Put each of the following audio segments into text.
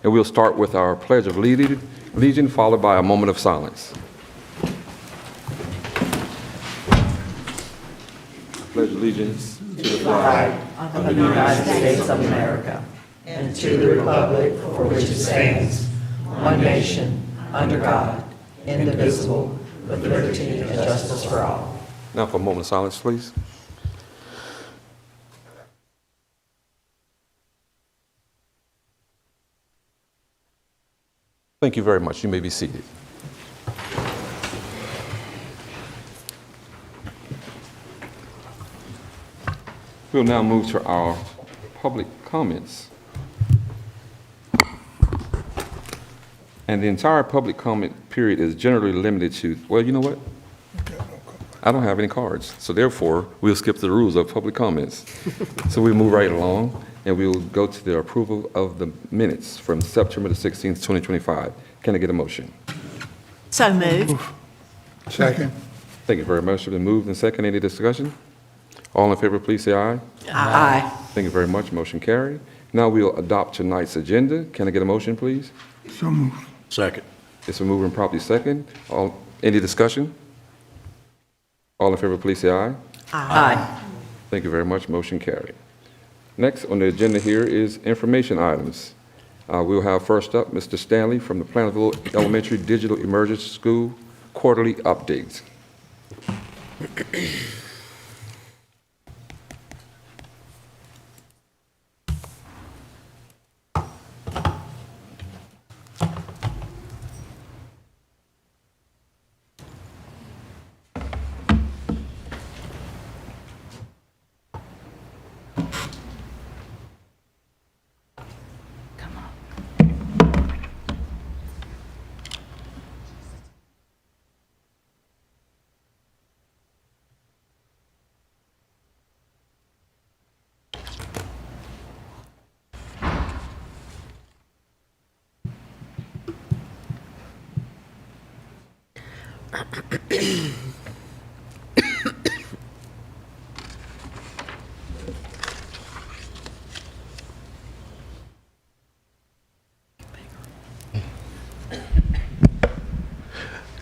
And we'll start with our Pledge of Allegiance, followed by a moment of silence. Pledge allegiance to the flag of the United States of America and to the republic for which it stands, one nation, under God, indivisible, with liberty and justice for all. Now for a moment of silence, please. Thank you very much. You may be seated. We'll now move to our public comments. And the entire public comment period is generally limited to, well, you know what? I don't have any cards, so therefore, we'll skip the rules of public comments. So we move right along, and we will go to the approval of the minutes from September the 16th, 2025. Can I get a motion? So moved. Second. Thank you very much. It's been moved and second. Any discussion? All in favor, please say aye. Aye. Thank you very much. Motion carried. Now we'll adopt tonight's agenda. Can I get a motion, please? So moved. Second. It's been moved and properly second. Any discussion? All in favor, please say aye. Aye. Thank you very much. Motion carried. Next on the agenda here is information items. We'll have first up Mr. Stanley from the Plainville Elementary Digital Emergence School quarterly updates.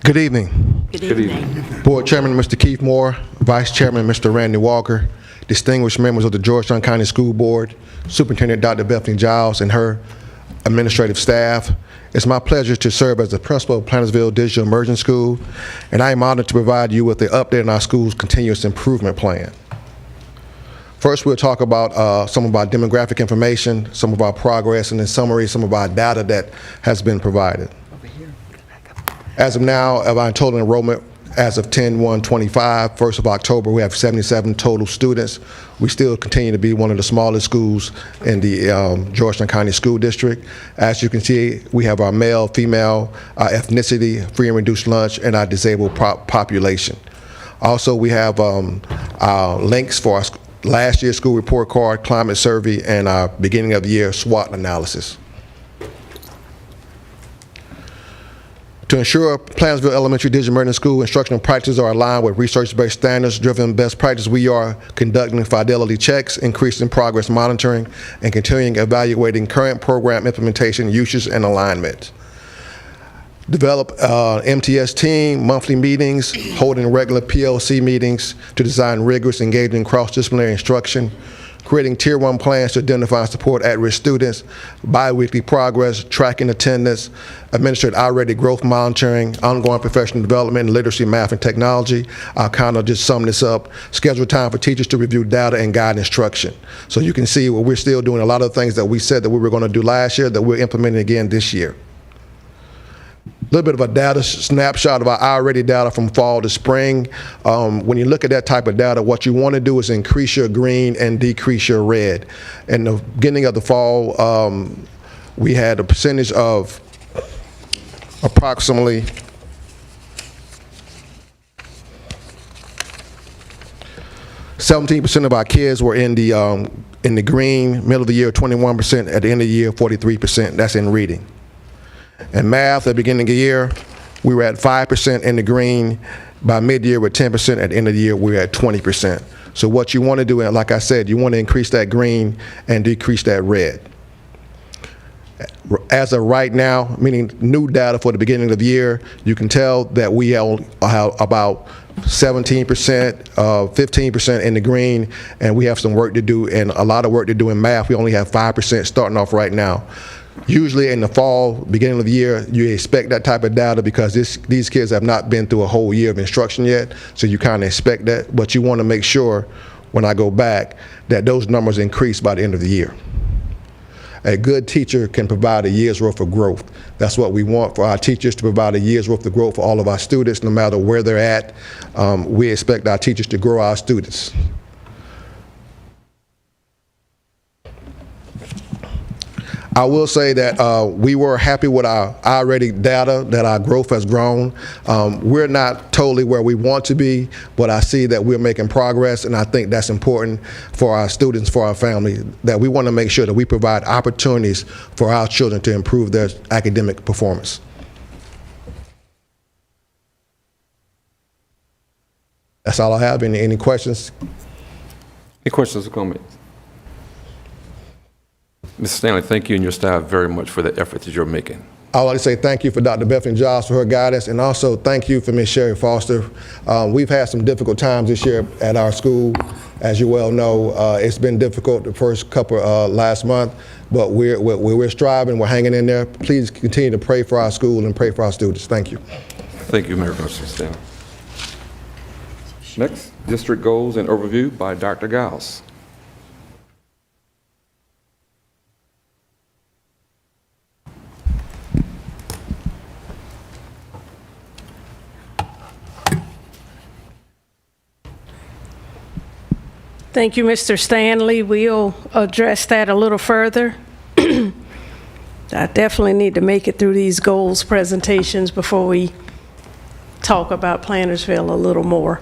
Good evening. Good Good evening. evening. Board Chairman, Mr. Keith Moore, Vice Chairman, Mr. Randy Walker, distinguished members of the Georgetown County School Board, Superintendent Dr. Bethany Giles and her administrative staff. It's my pleasure to serve as the principal of Plantersville Digital Emergence School, and I am honored to provide you with the update on our school's continuous improvement plan. First, we'll talk about some of our demographic information, some of our progress, and in summary, some of our data that has been provided. As of now, of our total enrollment, as of 10/1/25, 1st of October, we have 77 total students. We still continue to be one of the smallest schools in the Georgetown County School District. As you can see, we have our male, female, our ethnicity, free and reduced lunch, and our disabled population. Also, we have our links for our last year's school report card, climate survey, and our beginning of the year SWOT analysis. To ensure Plantersville Elementary Digital Emergence School instructional practices are aligned with research-based standards-driven best practice, we are conducting fidelity checks, increasing progress monitoring, and continuing evaluating current program implementation, usage, and alignment. Develop MTS team, monthly meetings, holding regular PLC meetings to design rigorous, engaging cross-disciplinary instruction, creating Tier 1 plans to identify and support at-risk students, bi-weekly progress, tracking attendance, administered already growth monitoring, ongoing professional development, literacy, math, and technology. I'll kind of just sum this up. Schedule time for teachers to review data and guide instruction. So you can see we're still doing a lot of things that we said that we were going to do last year that we're implementing again this year. A little bit of a data snapshot of our already data from fall to spring. When you look at that type of data, what you want to do is increase your green and decrease your red. In the beginning of the fall, we had a percentage of approximately 17% of our kids were in the green, middle of the year 21%, at the end of the year 43%. That's in reading. In math, at the beginning of the year, we were at 5% in the green. By mid-year, we're 10%. At the end of the year, we're at 20%. So what you want to do, and like I said, you want to increase that green and decrease that red. As of right now, meaning new data for the beginning of the year, you can tell that we have about 17%, 15% in the green, and we have some work to do, and a lot of work to do in math. We only have 5% starting off right now. Usually in the fall, beginning of the year, you expect that type of data because these kids have not been through a whole year of instruction yet, so you kind of expect that, but you want to make sure, when I go back, that those numbers increase by the end of the year. A good teacher can provide a year's worth of growth. That's what we want for our teachers, to provide a year's worth of growth for all of our students, no matter where they're at. We expect our teachers to grow our students. I will say that we were happy with our already data, that our growth has grown. We're not totally where we want to be, but I see that we're making progress, and I think that's important for our students, for our family, that we want to make sure that we provide opportunities for our children to improve their academic performance. That's all I have. Any questions? Any questions or comments? Mr. Stanley, thank you and your staff very much for the effort that you're making. I would like to say thank you for Dr. Bethany Giles for her guidance, and also thank you for Ms. Sherry Foster. We've had some difficult times this year at our school. As you well know, it's been difficult the first couple last month, but we're striving, we're hanging in there. Please continue to pray for our school and pray for our students. Thank you. Thank you, Mayor Stanley. Next, district goals and overview by Dr. Giles. Thank you, Mr. Stanley. We'll address that a little further. I definitely need to make it through these goals presentations before we talk about Plantersville a little more.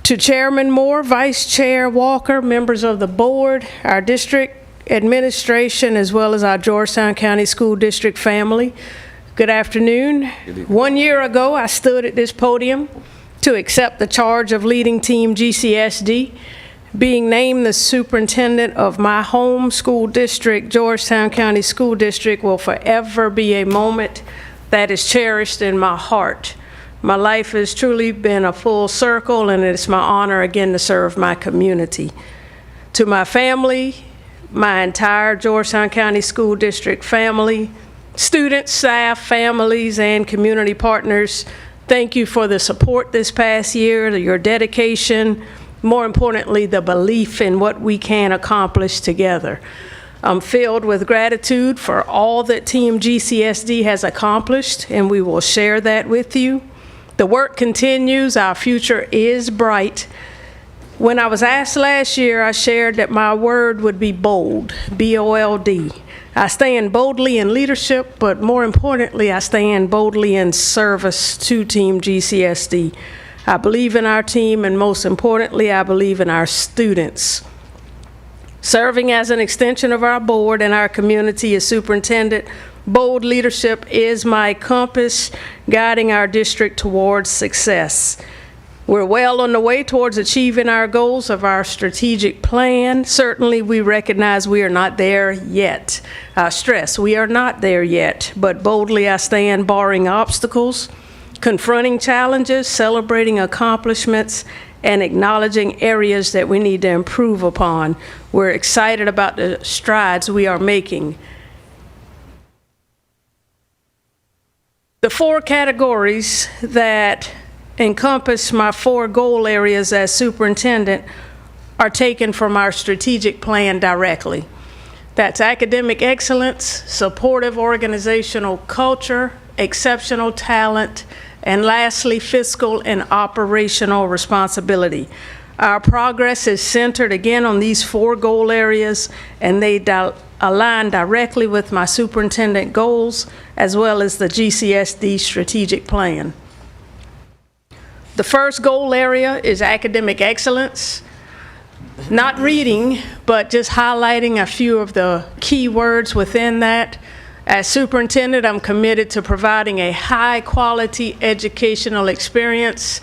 To Chairman Moore, Vice Chair Walker, members of the board, our district administration, as well as our Georgetown County School District family, good afternoon. 1 year ago, I stood at this podium to accept the charge of leading Team GCSD. Being named the superintendent of my home school district, Georgetown County School District, will forever be a moment that is cherished in my heart. My life has truly been a full circle, and it's my honor again to serve my community. To my family, my entire Georgetown County School District family, students, staff, families, and community partners, thank you for the support this past year, your dedication, more importantly, the belief in what we can accomplish together. I'm filled with gratitude for all that Team GCSD has accomplished, and we will share that with you. The work continues. Our future is bright. When I was asked last year, I shared that my word would be bold, B-O-L-D. I stand boldly in leadership, but more importantly, I stand boldly in service to Team GCSD. I believe in our team, and most importantly, I believe in our students. Serving as an extension of our board and our community as superintendent, bold leadership is my compass guiding our district towards success. We're well on the way towards achieving our goals of our strategic plan. Certainly, we recognize we are not there yet. I stress, we are not there yet, but boldly I stand barring obstacles, confronting challenges, celebrating accomplishments, and acknowledging areas that we need to improve upon. We're excited about the strides we are making. The 4 categories that encompass my 4 goal areas as superintendent are taken from our strategic plan directly. That's academic excellence, supportive organizational culture, exceptional talent, and lastly, fiscal and operational responsibility. Our progress is centered again on these 4 goal areas, and they align directly with my superintendent goals as well as the GCSD strategic plan. The first goal area is academic excellence. Not reading, but just highlighting a few of the key words within that. As superintendent, I'm committed to providing a high-quality educational experience.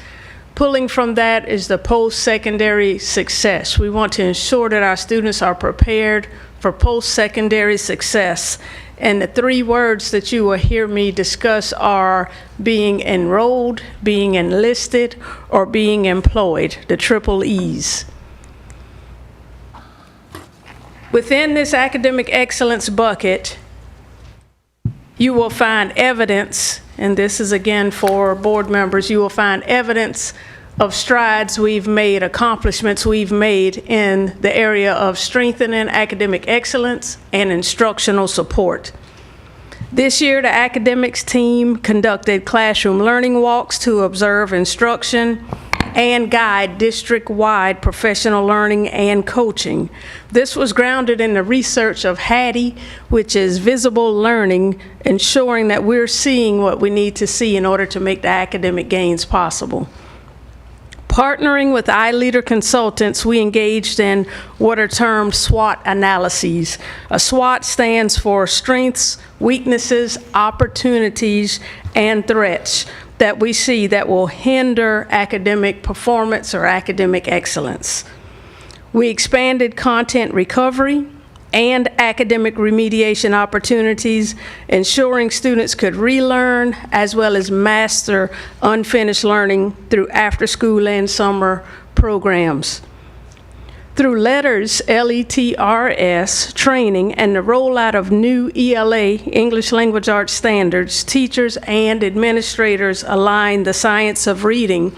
Pulling from that is the post-secondary success. We want to ensure that our students are prepared for post-secondary success. And the three words that you will hear me discuss are being enrolled, being enlisted, or being employed, the triple E's. Within this academic excellence bucket, you will find evidence, and this is again for board members, you will find evidence of strides we've made, accomplishments we've made in the area of strengthening academic excellence and instructional support. This year, the academics team conducted classroom learning walks to observe instruction and guide district-wide professional learning and coaching. This was grounded in the research of HADI, which is visible learning, ensuring that we're seeing what we need to see in order to make the academic gains possible. Partnering with iLeader consultants, we engaged in what are termed SWOT analyses. A SWOT stands for strengths, weaknesses, opportunities, and threats that we see that will hinder academic performance or academic excellence. We expanded content recovery and academic remediation opportunities, ensuring students could relearn as well as master unfinished learning through after-school and summer programs. Through LETRS, L-E-T-R-S, training and the rollout of new ELA, English Language Arts standards, teachers and administrators align the science of reading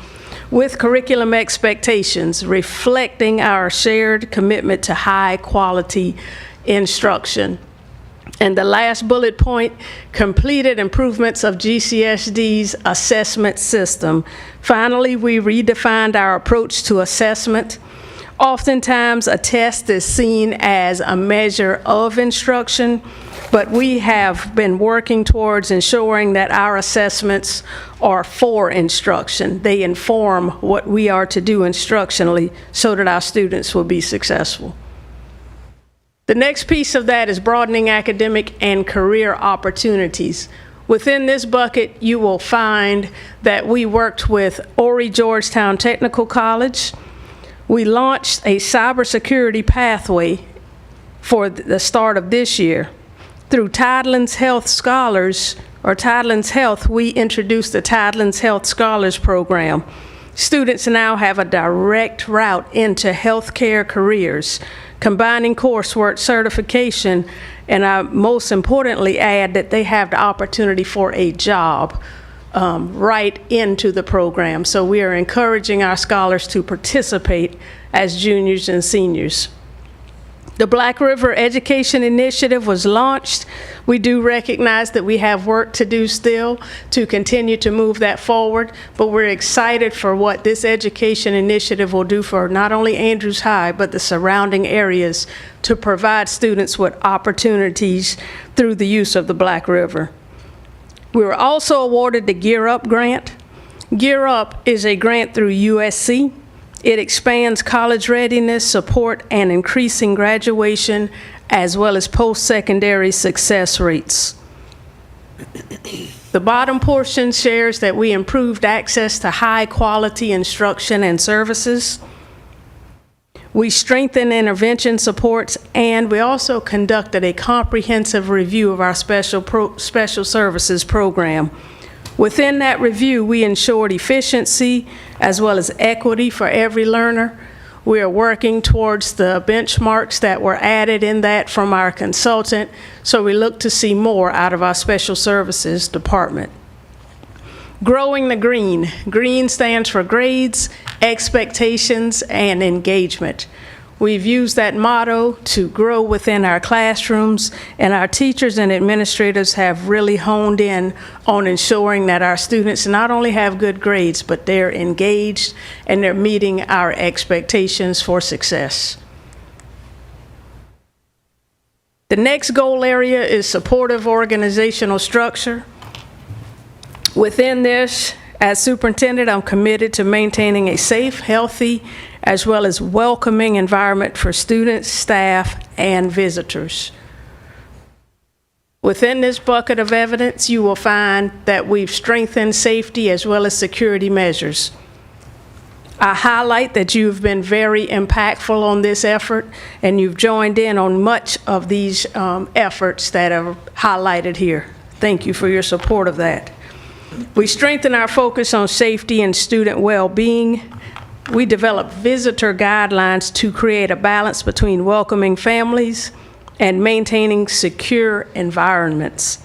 with curriculum expectations, reflecting our shared commitment to high-quality instruction. And the last bullet point, completed improvements of GCSD's assessment system. Finally, we redefined our approach to assessment. Oftentimes, a test is seen as a measure of instruction, but we have been working towards ensuring that our assessments are for instruction. They inform what we are to do instructionally so that our students will be successful. The next piece of that is broadening academic and career opportunities. Within this bucket, you will find that we worked with Horry Georgetown Technical College. We launched a cybersecurity pathway for the start of this year. Through Tidelands Health Scholars, or Tidelands Health, we introduced the Tidelands Health Scholars Program. Students now have a direct route into healthcare careers, combining coursework, certification, and I most importantly add that they have the opportunity for a job right into the program. So we are encouraging our scholars to participate as juniors and seniors. The Black River Education Initiative was launched. We do recognize that we have work to do still to continue to move that forward, but we're excited for what this education initiative will do for not only Andrews High, but the surrounding areas to provide students with opportunities through the use of the Black River. We were also awarded the Gear Up grant. Gear Up is a grant through USC. It expands college readiness, support, and increasing graduation, as well as post-secondary success rates. The bottom portion shares that we improved access to high-quality instruction and services. We strengthened intervention supports, and we also conducted a comprehensive review of our special services program. Within that review, we ensured efficiency as well as equity for every learner. We are working towards the benchmarks that were added in that from our consultant, so we look to see more out of our special services department. Growing the green. Green stands for grades, expectations, and engagement. We've used that motto to grow within our classrooms, and our teachers and administrators have really honed in on ensuring that our students not only have good grades, but they're engaged and they're meeting our expectations for success. The next goal area is supportive organizational structure. Within this, as superintendent, I'm committed to maintaining a safe, healthy, as well as welcoming environment for students, staff, and visitors. Within this bucket of evidence, you will find that we've strengthened safety as well as security measures. I highlight that you've been very impactful on this effort, and you've joined in on much of these efforts that are highlighted here. Thank you for your support of that. We strengthen our focus on safety and student well-being. We develop visitor guidelines to create a balance between welcoming families and maintaining secure environments.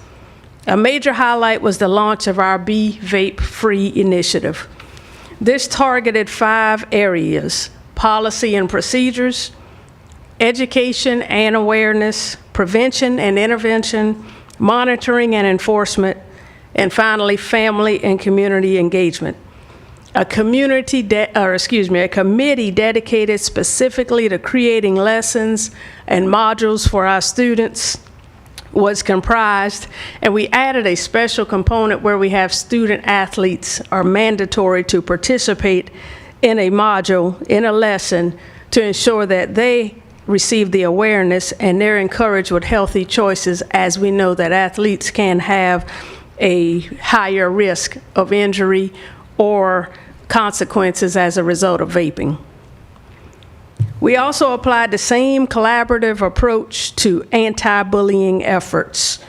A major highlight was the launch of our Be Vape Free initiative. This targeted 5 areas: policy and procedures, education and awareness, prevention and intervention, monitoring and enforcement, and finally, family and community engagement. A committee dedicated specifically to creating lessons and modules for our students was comprised, and we added a special component where we have student athletes are mandatory to participate in a module, in a lesson, to ensure that they receive the awareness and they're encouraged with healthy choices, as we know that athletes can have a higher risk of injury or consequences as a result of vaping. We also applied the same collaborative approach to anti-bullying efforts.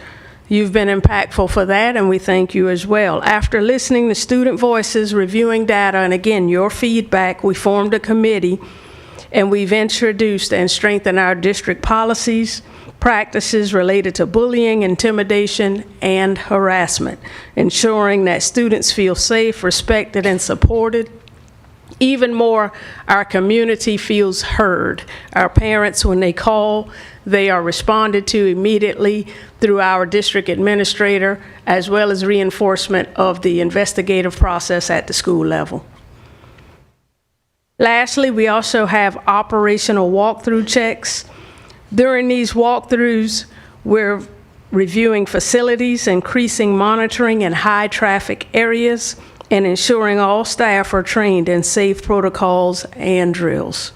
You've been impactful for that, and we thank you as well. After listening to student voices, reviewing data, and again, your feedback, we formed a committee, and we've introduced and strengthened our district policies, practices related to bullying, intimidation, and harassment, ensuring that students feel safe, respected, and supported. Even more, our community feels heard. Our parents, when they call, they are responded to immediately through our district administrator, as well as reinforcement of the investigative process at the school level. Lastly, we also have operational walkthrough checks. During these walkthroughs, we're reviewing facilities, increasing monitoring in high traffic areas, and ensuring all staff are trained in safe protocols and drills.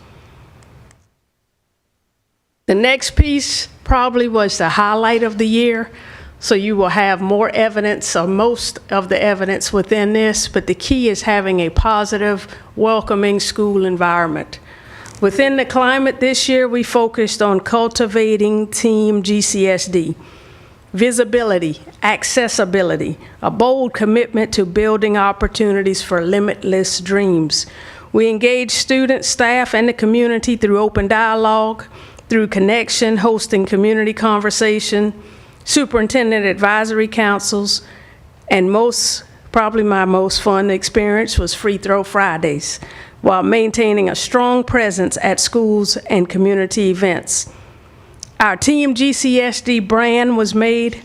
The next piece probably was the highlight of the year, so you will have more evidence, or most of the evidence within this, but the key is having a positive, welcoming school environment. Within the climate this year, we focused on cultivating Team GCSD. Visibility, accessibility, a bold commitment to building opportunities for limitless dreams. We engage students, staff, and the community through open dialogue, through connection, hosting community conversation, superintendent advisory councils, and probably my most fun experience was Free Throw Fridays, while maintaining a strong presence at schools and community events. Our Team GCSD brand was made.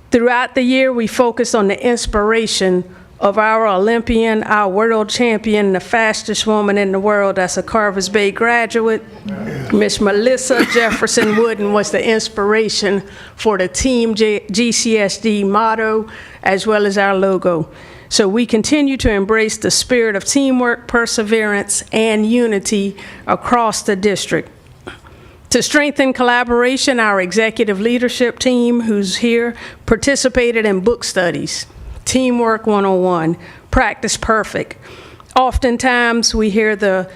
Throughout the year, we focused on the inspiration of our Olympian, our world champion, the fastest woman in the world, that's a Carvers Bay graduate. Miss Melissa Jefferson Wooden was the inspiration for the Team GCSD motto, as well as our logo. So we continue to embrace the spirit of teamwork, perseverance, and unity across the district. To strengthen collaboration, our executive leadership team, who's here, participated in book studies, Teamwork 101, Practice Perfect. Oftentimes, we hear the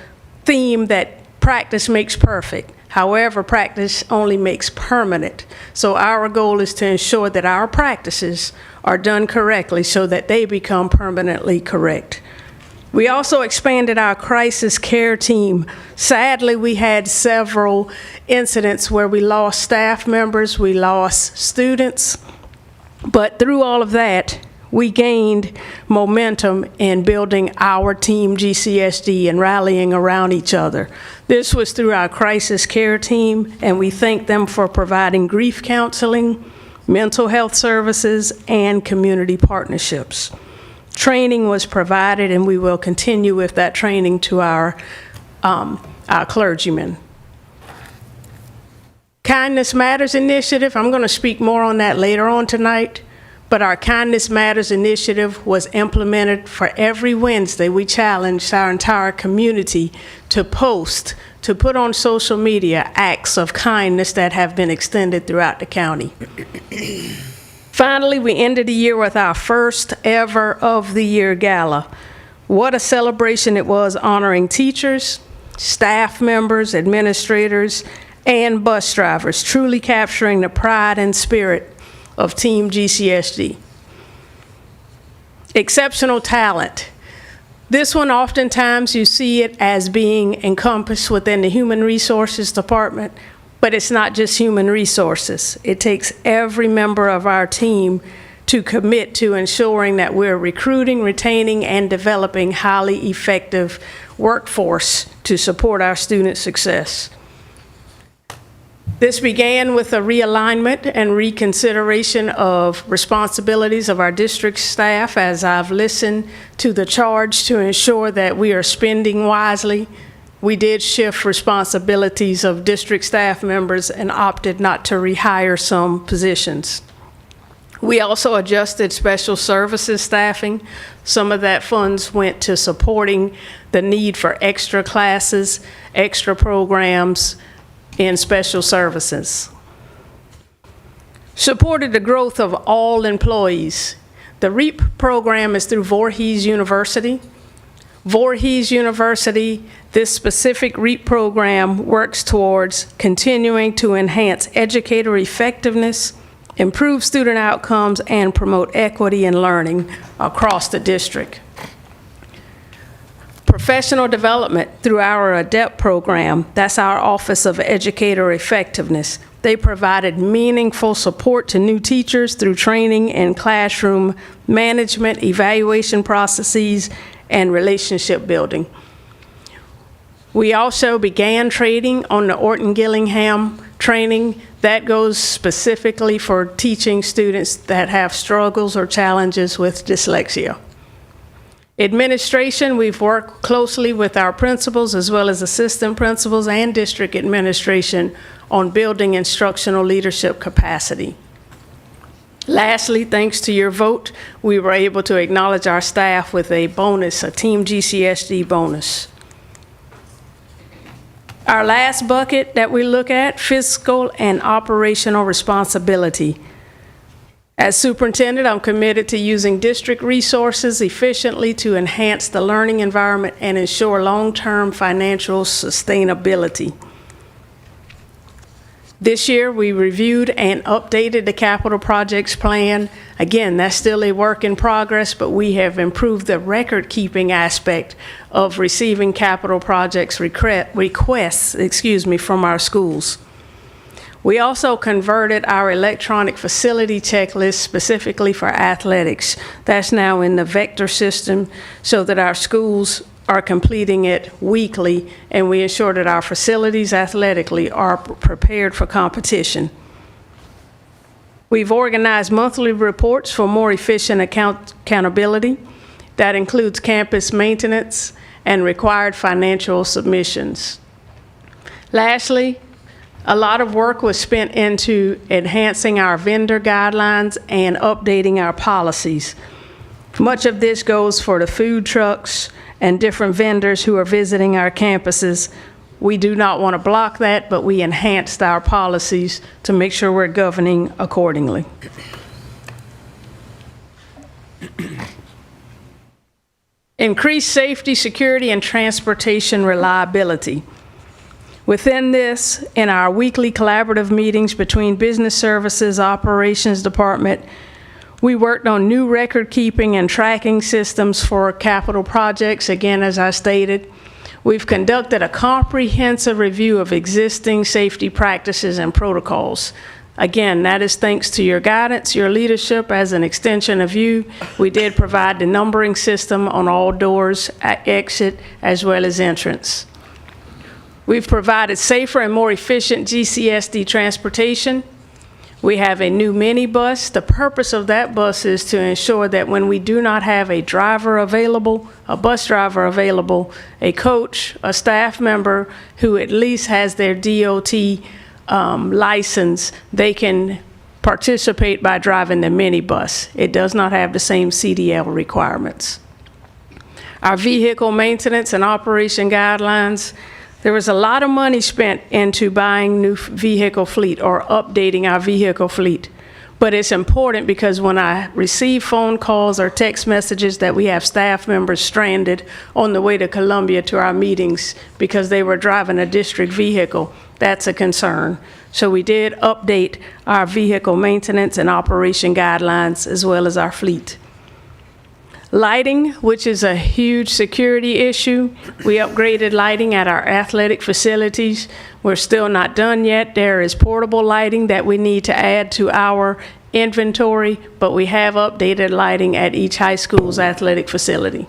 theme that practice makes perfect. However, practice only makes permanent. So our goal is to ensure that our practices are done correctly so that they become permanently correct. We also expanded our crisis care team. Sadly, we had several incidents where we lost staff members, we lost students, but through all of that, we gained momentum in building our Team GCSD and rallying around each other. This was through our crisis care team, and we thank them for providing grief counseling, mental health services, and community partnerships. Training was provided, and we will continue with that training to our clergymen. Kindness Matters initiative, I'm going to speak more on that later on tonight, but our Kindness Matters initiative was implemented for every Wednesday. We challenged our entire community to post, to put on social media acts of kindness that have been extended throughout the county. Finally, we ended the year with our first ever of the year gala. What a celebration it was honoring teachers, staff members, administrators, and bus drivers, truly capturing the pride and spirit of Team GCSD. Exceptional talent. This one, oftentimes you see it as being encompassed within the Human Resources Department, but it's not just human resources. It takes every member of our team to commit to ensuring that we're recruiting, retaining, and developing highly effective workforce to support our student success. This began with a realignment and reconsideration of responsibilities of our district staff as I've listened to the charge to ensure that we are spending wisely. We did shift responsibilities of district staff members and opted not to rehire some positions. We also adjusted special services staffing. Some of that funds went to supporting the need for extra classes, extra programs in special services. Supported the growth of all employees. The REAP program is through Voorhees University. Voorhees University, this specific REAP program works towards continuing to enhance educator effectiveness, improve student outcomes, and promote equity in learning across the district. Professional development through our ADEPT program, that's our Office of Educator Effectiveness. They provided meaningful support to new teachers through training in classroom management, evaluation processes, and relationship building. We also began training on the Orton-Gillingham training. That goes specifically for teaching students that have struggles or challenges with dyslexia. Administration, we've worked closely with our principals as well as assistant principals and district administration on building instructional leadership capacity. Lastly, thanks to your vote, we were able to acknowledge our staff with a bonus, a Team GCSD bonus. Our last bucket that we look at, fiscal and operational responsibility. As superintendent, I'm committed to using district resources efficiently to enhance the learning environment and ensure long-term financial sustainability. This year, we reviewed and updated the capital projects plan. Again, that's still a work in progress, but we have improved the record-keeping aspect of receiving capital projects requests from our schools. We also converted our electronic facility checklist specifically for athletics. That's now in the Vector system so that our schools are completing it weekly, and we ensure that our facilities athletically are prepared for competition. We've organized monthly reports for more efficient accountability. That includes campus maintenance and required financial submissions. Lastly, a lot of work was spent into enhancing our vendor guidelines and updating our policies. Much of this goes for the food trucks and different vendors who are visiting our campuses. We do not want to block that, but we enhanced our policies to make sure we're governing accordingly. Increased safety, security, and transportation reliability. Within this, in our weekly collaborative meetings between Business Services, Operations Department, we worked on new record-keeping and tracking systems for capital projects. Again, as I stated, we've conducted a comprehensive review of existing safety practices and protocols. Again, that is thanks to your guidance, your leadership as an extension of you. We did provide the numbering system on all doors, exit, as well as entrance. We've provided safer and more efficient GCSD transportation. We have a new minibus. The purpose of that bus is to ensure that when we do not have a driver available, a bus driver available, a coach, a staff member who at least has their DOT license, they can participate by driving the minibus. It does not have the same CDL requirements. Our vehicle maintenance and operation guidelines. There was a lot of money spent into buying new vehicle fleet or updating our vehicle fleet. But it's important because when I receive phone calls or text messages that we have staff members stranded on the way to Columbia to our meetings because they were driving a district vehicle, that's a concern. So we did update our vehicle maintenance and operation guidelines as well as our fleet. Lighting, which is a huge security issue. We upgraded lighting at our athletic facilities. We're still not done yet. There is portable lighting that we need to add to our inventory, but we have updated lighting at each high school's athletic facility.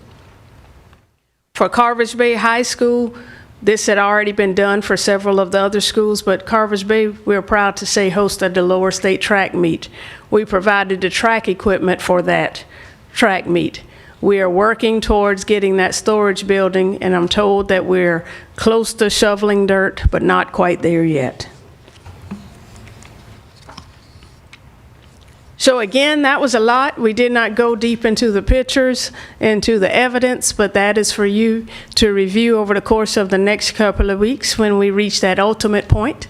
For Carvers Bay High School, this had already been done for several of the other schools, but Carvers Bay, we're proud to say, hosted the lower state track meet. We provided the track equipment for that track meet. We are working towards getting that storage building, and I'm told that we're close to shoveling dirt, but not quite there yet. So again, that was a lot. We did not go deep into the pictures, into the evidence, but that is for you to review over the course of the next couple of weeks when we reach that ultimate point,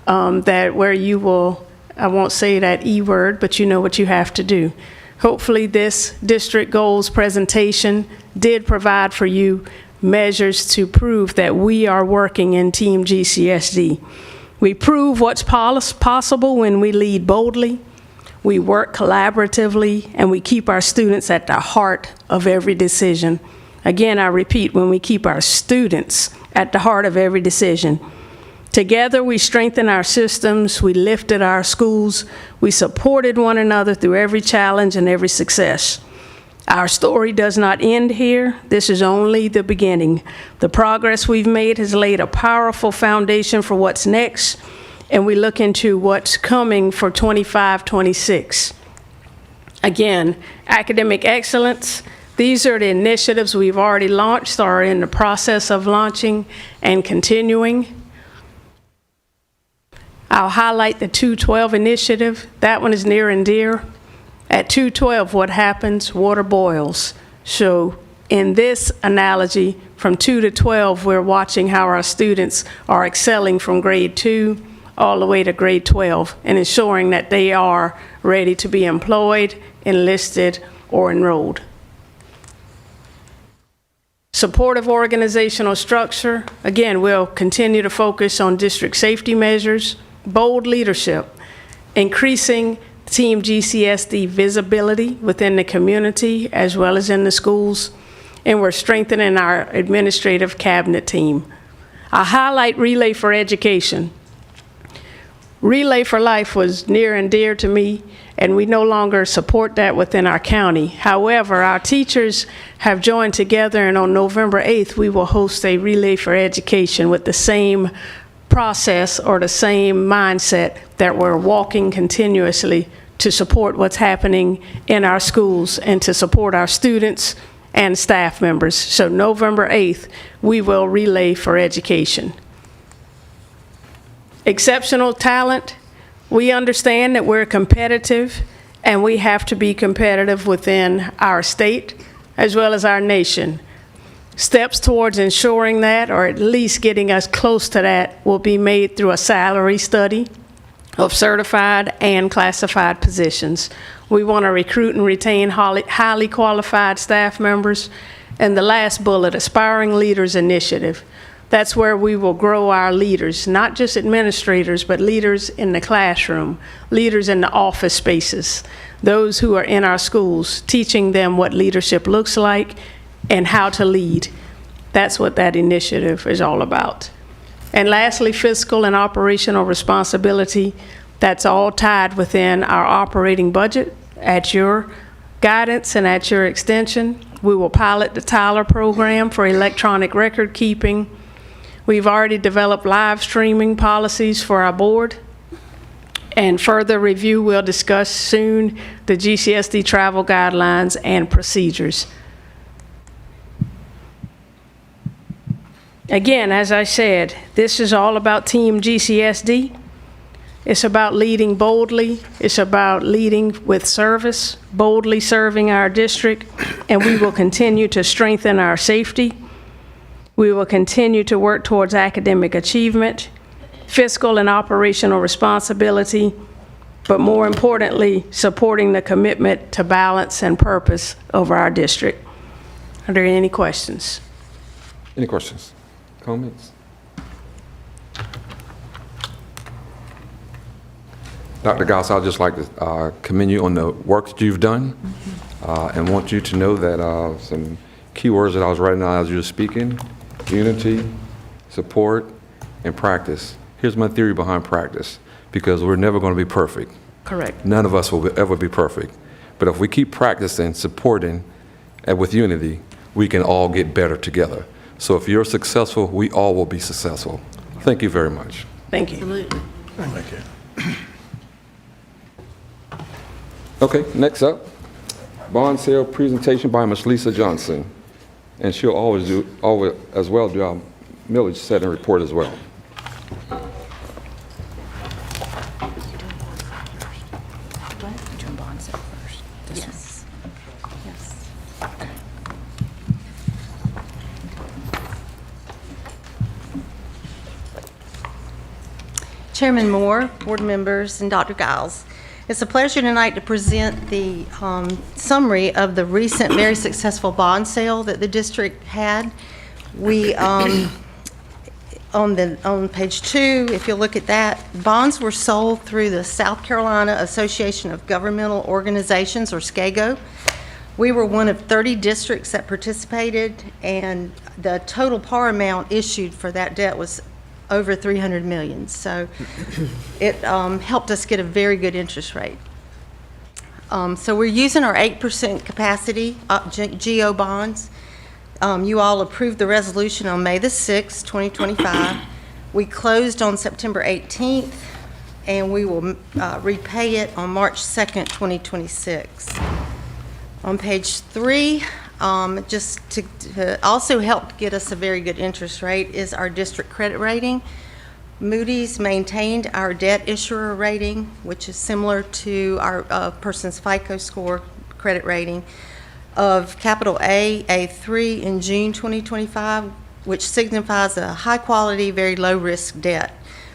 that where you will, I won't say that E word, but you know what you have to do. Hopefully this district goals presentation did provide for you measures to prove that we are working in Team GCSD. We prove what's possible when we lead boldly, we work collaboratively, and we keep our students at the heart of every decision. Again, I repeat, when we keep our students at the heart of every decision. Together, we strengthened our systems, we lifted our schools, we supported one another through every challenge and every success. Our story does not end here. This is only the beginning. The progress we've made has laid a powerful foundation for what's next, and we look into what's coming for 25-26. Again, academic excellence. These are the initiatives we've already launched or are in the process of launching and continuing. I'll highlight the 212 initiative. That one is near and dear. At 212, what happens? Water boils. So in this analogy, from 2 to 12, we're watching how our students are excelling from grade 2 all the way to grade 12 and ensuring that they are ready to be employed, enlisted, or enrolled. Supportive organizational structure. Again, we'll continue to focus on district safety measures, bold leadership, increasing Team GCSD visibility within the community as well as in the schools, and we're strengthening our administrative cabinet team. I highlight Relay for Education. Relay for Life was near and dear to me, and we no longer support that within our county. However, our teachers have joined together, and on November 8th, we will host a Relay for Education with the same process or the same mindset that we're walking continuously to support what's happening in our schools and to support our students and staff members. So November 8th, we will Relay for Education. Exceptional talent. We understand that we're competitive and we have to be competitive within our state as well as our nation. Steps towards ensuring that, or at least getting us close to that, will be made through a salary study of certified and classified positions. We want to recruit and retain highly qualified staff members. And the last bullet, Aspiring Leaders Initiative. That's where we will grow our leaders, not just administrators, but leaders in the classroom, leaders in the office spaces, those who are in our schools, teaching them what leadership looks like and how to lead. That's what that initiative is all about. And lastly, fiscal and operational responsibility. That's all tied within our operating budget. At your guidance and at your extension, we will pilot the Tyler program for electronic record keeping. We've already developed live streaming policies for our board. And further review, we'll discuss soon the GCSD travel guidelines and procedures. Again, as I said, this is all about Team GCSD. It's about leading boldly. It's about leading with service, boldly serving our district, and we will continue to strengthen our safety. We will continue to work towards academic achievement, fiscal and operational responsibility, but more importantly, supporting the commitment to balance and purpose of our district. Are there any questions? Any questions, comments? Dr. Gauss, I'd just like to commend you on the work that you've done, and want you to know that some key words that I was writing down as you were speaking: unity, support, and practice. Here's my theory behind practice, because we're never going to be perfect. Correct. None of us will ever be perfect. But if we keep practicing, supporting, and with unity, we can all get better together. So if you're successful, we all will be successful. Thank you very much. Thank you. Absolutely. Thank you. Okay, next up, bond sale presentation by Ms. Lisa Johnson. And she'll always as well do our millage setting report as well. Doing bond sale first. Yes. Yes. Chairman Moore, board members, and Dr. Giles. It's a pleasure tonight to present the summary of the recent very successful bond sale that the district had. We, on page 2, if you look at that, bonds were sold through the South Carolina Association of Governmental Organizations, or SCAGO. We were one of 30 districts that participated, and the total par amount issued for that debt was over $300 million. So it helped us get a very good interest rate. So we're using our 8% capacity GO bonds. You all approved the resolution on May the 6th, 2025. We closed on September 18th, and we will repay it on March 2nd, 2026. On page 3, just to also help get us a very good interest rate is our district credit rating. Moody's maintained our debt issuer rating, which is similar to our person's FICO score credit rating, of capital A, A3 in June 2025, which signifies a high-quality, very low-risk debt,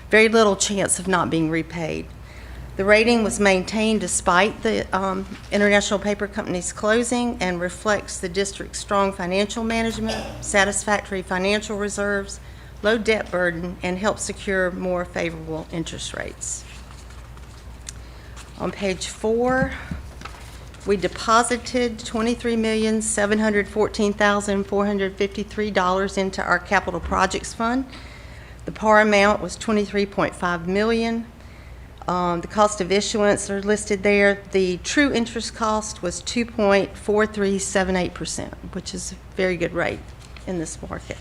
very little chance of not being repaid. The rating was maintained despite the International Paper Company's closing and reflects the district's strong financial management, satisfactory financial reserves, low debt burden, and helps secure more favorable interest rates. On page 4, we deposited $23,714,453 into our capital projects fund. The par amount was $23.5 million. The cost of issuance are listed there. The true interest cost was 2.4378%, which is a very good rate in this market.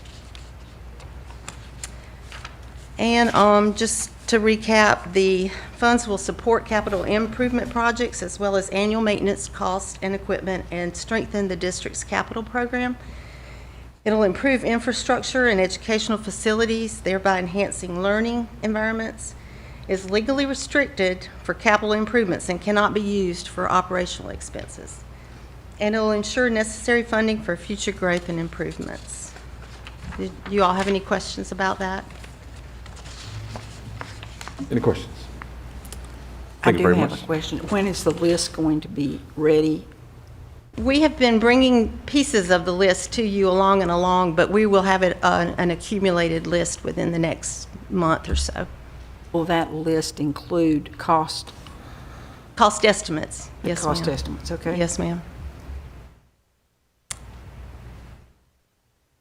And just to recap, the funds will support capital improvement projects as well as annual maintenance costs and equipment, and strengthen the district's capital program. It'll improve infrastructure and educational facilities, thereby enhancing learning environments. Is legally restricted for capital improvements and cannot be used for operational expenses. And it will ensure necessary funding for future growth and improvements. Did you all have any questions about that? Any questions? I Thank you do very have much. a question. When is the list going to be ready? We have been bringing pieces of the list to you along and along, but we will have it an accumulated list within the next month or so. Will that list include cost? Cost estimates, yes, ma'am. Cost estimates, okay? Yes, ma'am.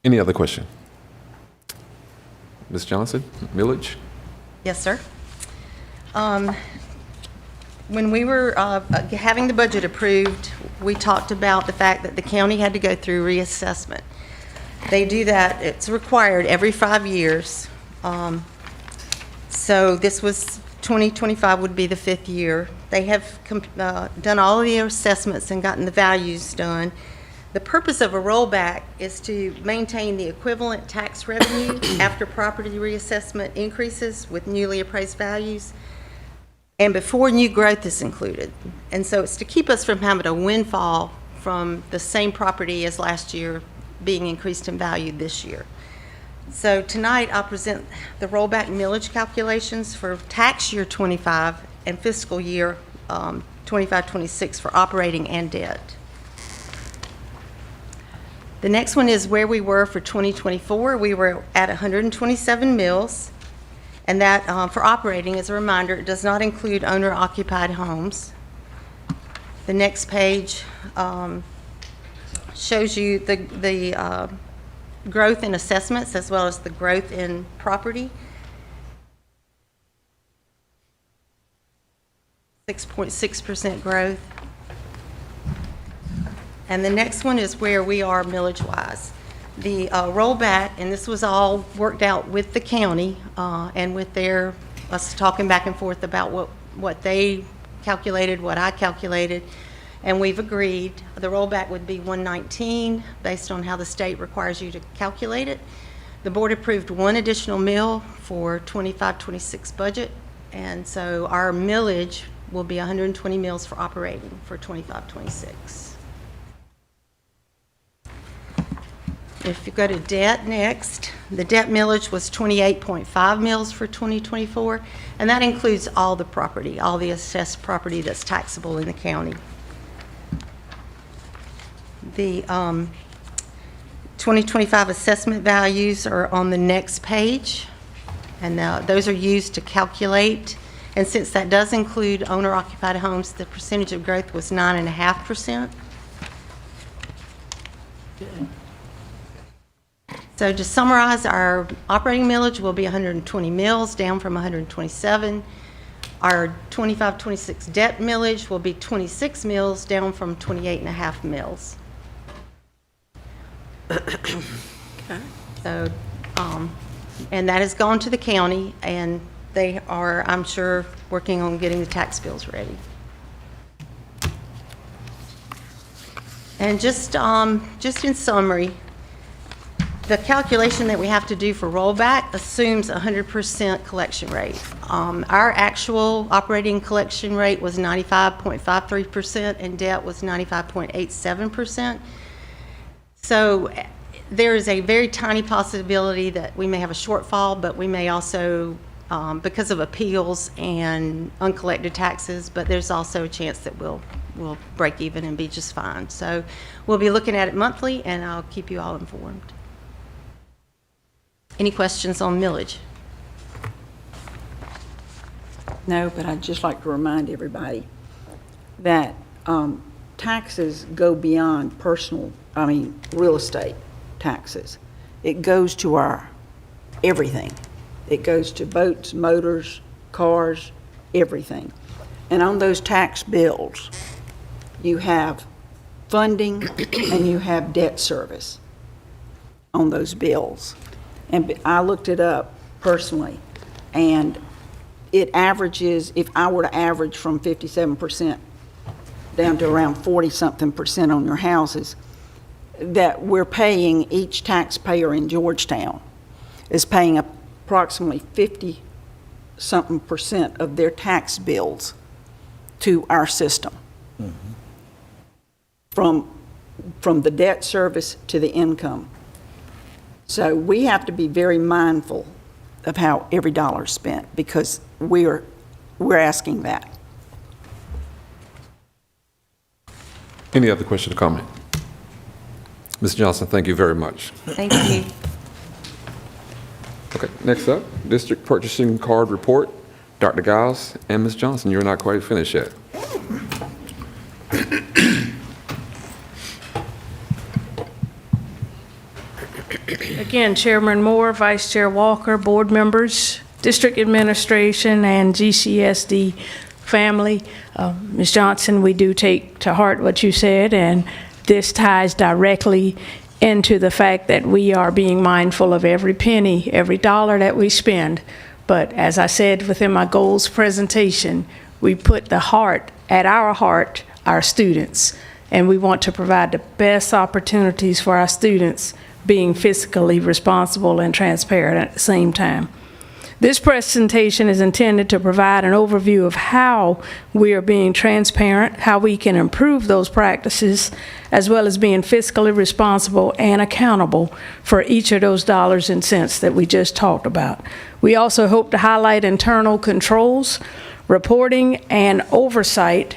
Any other question? Ms. Johnson, millage? Yes, sir. When we were having the budget approved, we talked about the fact that the county had to go through reassessment. They do that, it's required every 5 years. So this was, 2025 would be the 5th year. They have done all of the assessments and gotten the values done. The purpose of a rollback is to maintain the equivalent tax revenue after property reassessment increases with newly appraised values and before new growth is included. And so it's to keep us from having a windfall from the same property as last year being increased in value this year. So tonight I'll present the rollback millage calculations for tax year 25 and fiscal year 25-26 for operating and debt. The next one is where we were for 2024. We were at 127 mills, and that for operating, as a reminder, it does not include owner-occupied homes. The next page shows you the growth in assessments as well as the growth in property. 6.6% growth. And the next one is where we are millage-wise. The rollback, and this was all worked out with the county and with us talking back and forth about what they calculated, what I calculated, and we've agreed the rollback would be 119 based on how the state requires you to calculate it. The board approved one additional mill for 25-26 budget, and so our millage will be 120 mills for operating for 25-26. If you go to debt next, the debt millage was 28.5 mills for 2024, and that includes all the property, all the assessed property that's taxable in the county. The 2025 assessment values are on the next page, and those are used to calculate. And since that does include owner-occupied homes, the percentage of growth was 9.5%. So to summarize, our operating millage will be 120 mills, down from 127. Our 25-26 debt millage will be 26 mills, down from 28.5 mills. So, and that has gone to the county, and they are, I'm sure, working on getting the tax bills ready. And just in summary, the calculation that we have to do for rollback assumes 100% collection rate. Our actual operating collection rate was 95.53% and debt was 95.87%. So there is a very tiny possibility that we may have a shortfall, but we may also, because of appeals and uncollected taxes, but there's also a chance that we'll break even and be just fine. So we'll be looking at it monthly, and I'll keep you all informed. Any questions on millage? No, but I'd just like to remind everybody that taxes go beyond real estate taxes. It goes to our everything. It goes to boats, motors, cars, everything. And on those tax bills, you have funding and you have debt service on those bills. And I looked it up personally, and it averages, if I were to average from 57% down to around 40-something% on your houses, that we're paying, each taxpayer in Georgetown is paying approximately 50-something% of their tax bills to our system. Mm-hmm. From the debt service to the income. So we have to be very mindful of how every dollar is spent, because we're asking that. Any other question or comment? Ms. Johnson, thank you very much. Thank you. Okay, next up, District Purchasing Card Report. Dr. Giles and Ms. Johnson, you're not quite finished yet. Again, Chairman Moore, Vice Chair Walker, board members, district administration, and GCSD family. Ms. Johnson, we do take to heart what you said, and this ties directly into the fact that we are being mindful of every penny, every dollar that we spend. But as I said within my goals presentation, we put the heart, our students, and we want to provide the best opportunities for our students, being fiscally responsible and transparent at the same time. This presentation is intended to provide an overview of how we are being transparent, how we can improve those practices, as well as being fiscally responsible and accountable for each of those dollars and cents that we just talked about. We also hope to highlight internal controls reporting and oversight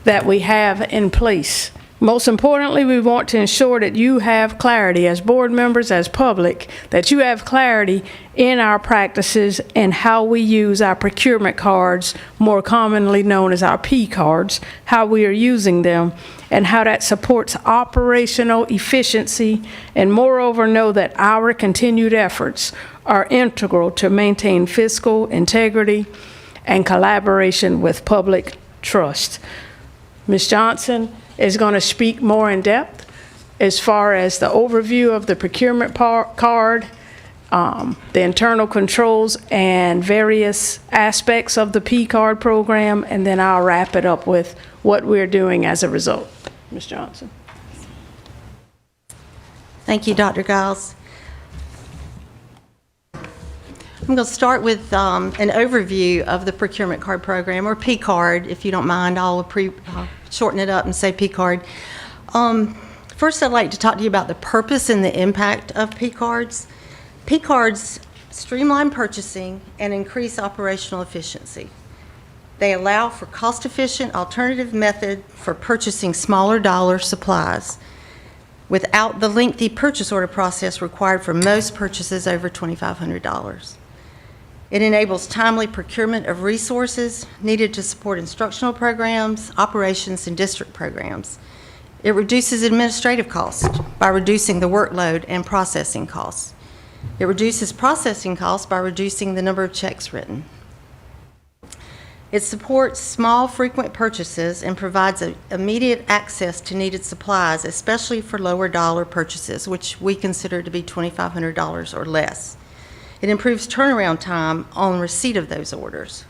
that we have in place. Most importantly, we want to ensure that you have clarity as board members, as public, that you have clarity in our practices and how we use our procurement cards, more commonly known as our P cards, how we are using them, and how that supports operational efficiency, and moreover, know that our continued efforts are integral to maintain fiscal integrity and collaboration with public trust. Ms. Johnson is going to speak more in depth as far as the overview of the procurement card, the internal controls and various aspects of the P card program, and then I'll wrap it up with what we're doing as a result. Ms. Johnson. Thank you, Dr. Giles. I'm going to start with an overview of the procurement card program, or P card, if you don't mind. I'll shorten it up and say P card. First, I'd like to talk to you about the purpose and the impact of P cards. P cards streamline purchasing and increase operational efficiency. They allow for cost-efficient alternative method for purchasing smaller dollar supplies without the lengthy purchase order process required for most purchases over $2,500. It enables timely procurement of resources needed to support instructional programs, operations, and district programs. It reduces administrative costs by reducing the workload and processing costs. It reduces processing costs by reducing the number of checks written. It supports small, frequent purchases and provides immediate access to needed supplies, especially for lower dollar purchases, which we consider to be $2,500 or less. It improves turnaround time on receipt of those orders.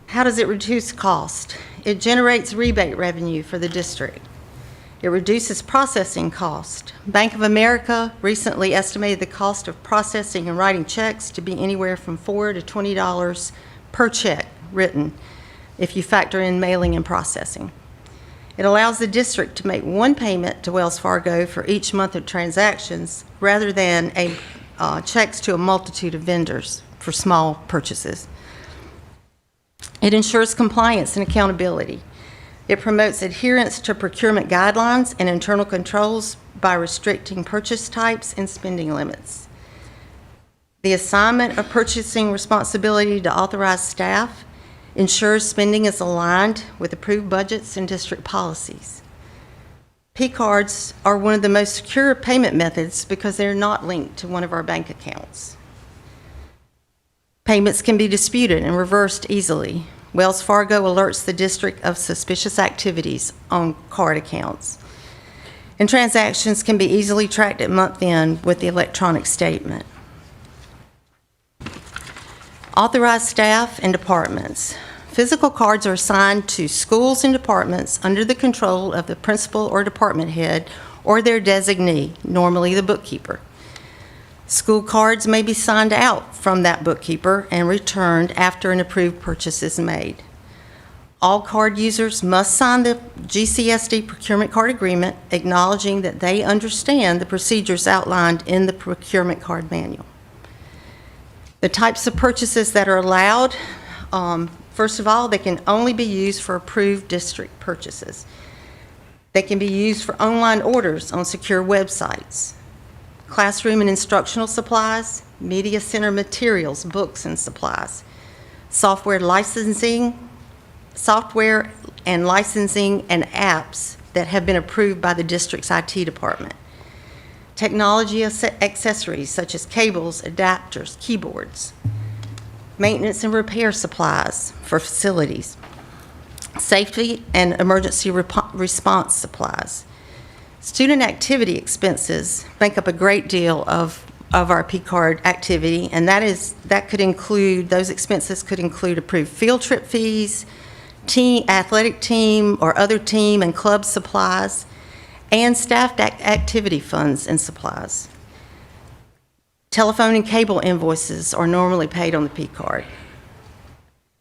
How does it reduce cost? It generates rebate revenue for the district. It reduces processing cost. Bank of America recently estimated the cost of processing and writing checks to be anywhere from $4 to $20 per check written if you factor in mailing and processing. It allows the district to make one payment to Wells Fargo for each month of transactions rather than checks to a multitude of vendors for small purchases. It ensures compliance and accountability. It promotes adherence to procurement guidelines and internal controls by restricting purchase types and spending limits. The assignment of purchasing responsibility to authorized staff ensures spending is aligned with approved budgets and district policies. P cards are one of the most secure payment methods because they're not linked to one of our bank accounts. Payments can be disputed and reversed easily. Wells Fargo alerts the district of suspicious activities on card accounts. And transactions can be easily tracked at month end with the electronic statement. Authorized staff and departments. Physical cards are assigned to schools and departments under the control of the principal or department head or their designee, normally the bookkeeper. School cards may be signed out from that bookkeeper and returned after an approved purchase is made. All card users must sign the GCSD procurement card agreement, acknowledging that they understand the procedures outlined in the procurement card manual. The types of purchases that are allowed, first of all, they can only be used for approved district purchases. They can be used for online orders on secure websites, classroom and instructional supplies, media center materials, books and supplies, software and licensing and apps that have been approved by the district's IT department, technology accessories such as cables, adapters, keyboards, maintenance and repair supplies for facilities, safety and emergency response supplies. Student activity expenses make up a great deal of our P-card activity, and those expenses could include approved field trip fees, athletic team or other team and club supplies, and staff activity funds and supplies. Telephone and cable invoices are normally paid on the P-card.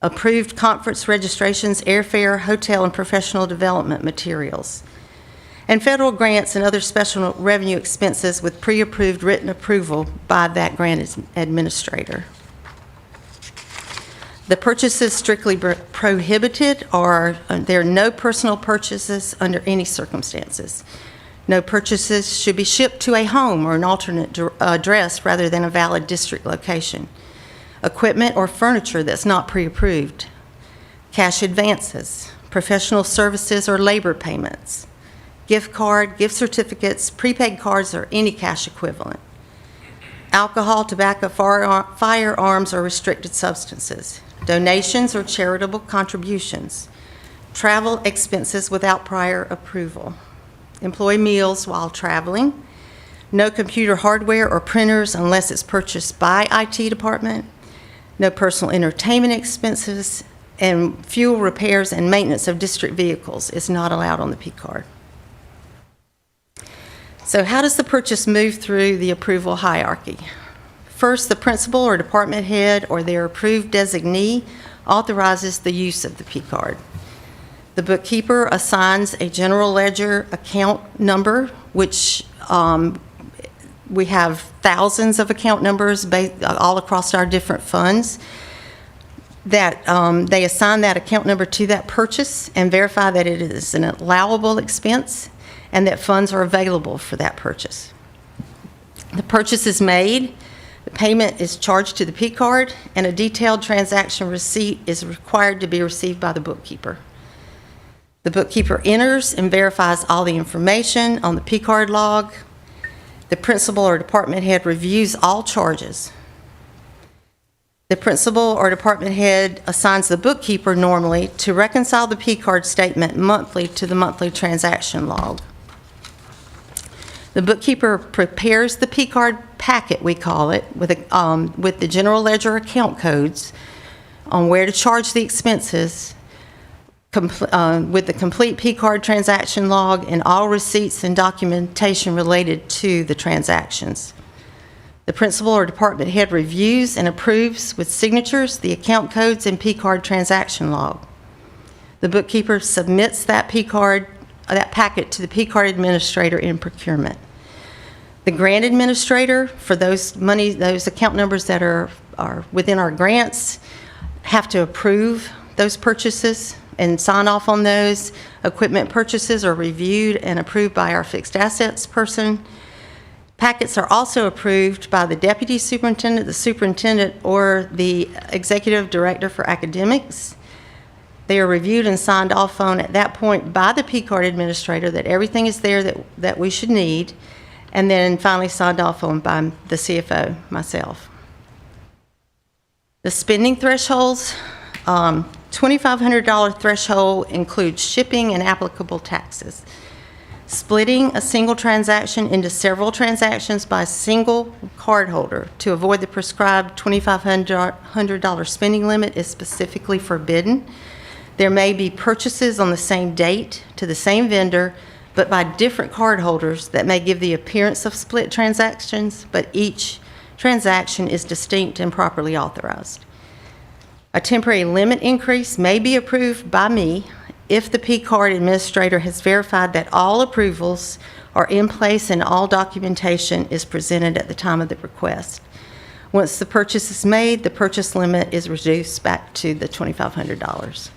Approved conference registrations, airfare, hotel, and professional development materials. And federal grants and other special revenue expenses with pre-approved written approval by that grant administrator. The purchases strictly prohibited are, there are no personal purchases under any circumstances. No purchases should be shipped to a home or an alternate address rather than a valid district location. Equipment or furniture that's not pre-approved. Cash advances, professional services or labor payments, gift card, gift certificates, prepaid cards, or any cash equivalent. Alcohol, tobacco, firearms, or restricted substances. Donations or charitable contributions. Travel expenses without prior approval. Employee meals while traveling. No computer hardware or printers unless it's purchased by IT department. No personal entertainment expenses, and fuel repairs and maintenance of district vehicles is not allowed on the P card. So how does the purchase move through the approval hierarchy? First, the principal or department head or their approved designee authorizes the use of the P card. The bookkeeper assigns a general ledger account number, which we have thousands of account numbers all across our different funds, that they assign that account number to that purchase and verify that it is an allowable expense and that funds are available for that purchase. The purchase is made, the payment is charged to the P card, and a detailed transaction receipt is required to be received by the bookkeeper. The bookkeeper enters and verifies all the information on the P card log. The principal or department head reviews all charges. The principal or department head assigns the bookkeeper normally to reconcile the P card statement monthly to the monthly transaction log. The bookkeeper prepares the P card packet, we call it, with the general ledger account codes on where to charge the expenses, with the complete P card transaction log and all receipts and documentation related to the transactions. The principal or department head reviews and approves with signatures the account codes and P card transaction log. The bookkeeper submits that packet to the P card administrator in procurement. The grant administrator, for those account numbers that are within our grants, have to approve those purchases and sign off on those. Equipment purchases are reviewed and approved by our fixed assets person. Packets are also approved by the deputy superintendent, the superintendent, or the executive director for academics. They are reviewed and signed off on at that point by the P card administrator that everything is there that we should need, and then finally signed off on by the CFO, myself. The spending thresholds, $2,500 threshold includes shipping and applicable taxes. Splitting a single transaction into several transactions by a single cardholder to avoid the prescribed $2,500 spending limit is specifically forbidden. There may be purchases on the same date to the same vendor, but by different cardholders that may give the appearance of split transactions, but each transaction is distinct and properly authorized. A temporary limit increase may be approved by me if the P card administrator has verified that all approvals are in place and all documentation is presented at the time of the request. Once the purchase is made, the purchase limit is reduced back to the $2,500.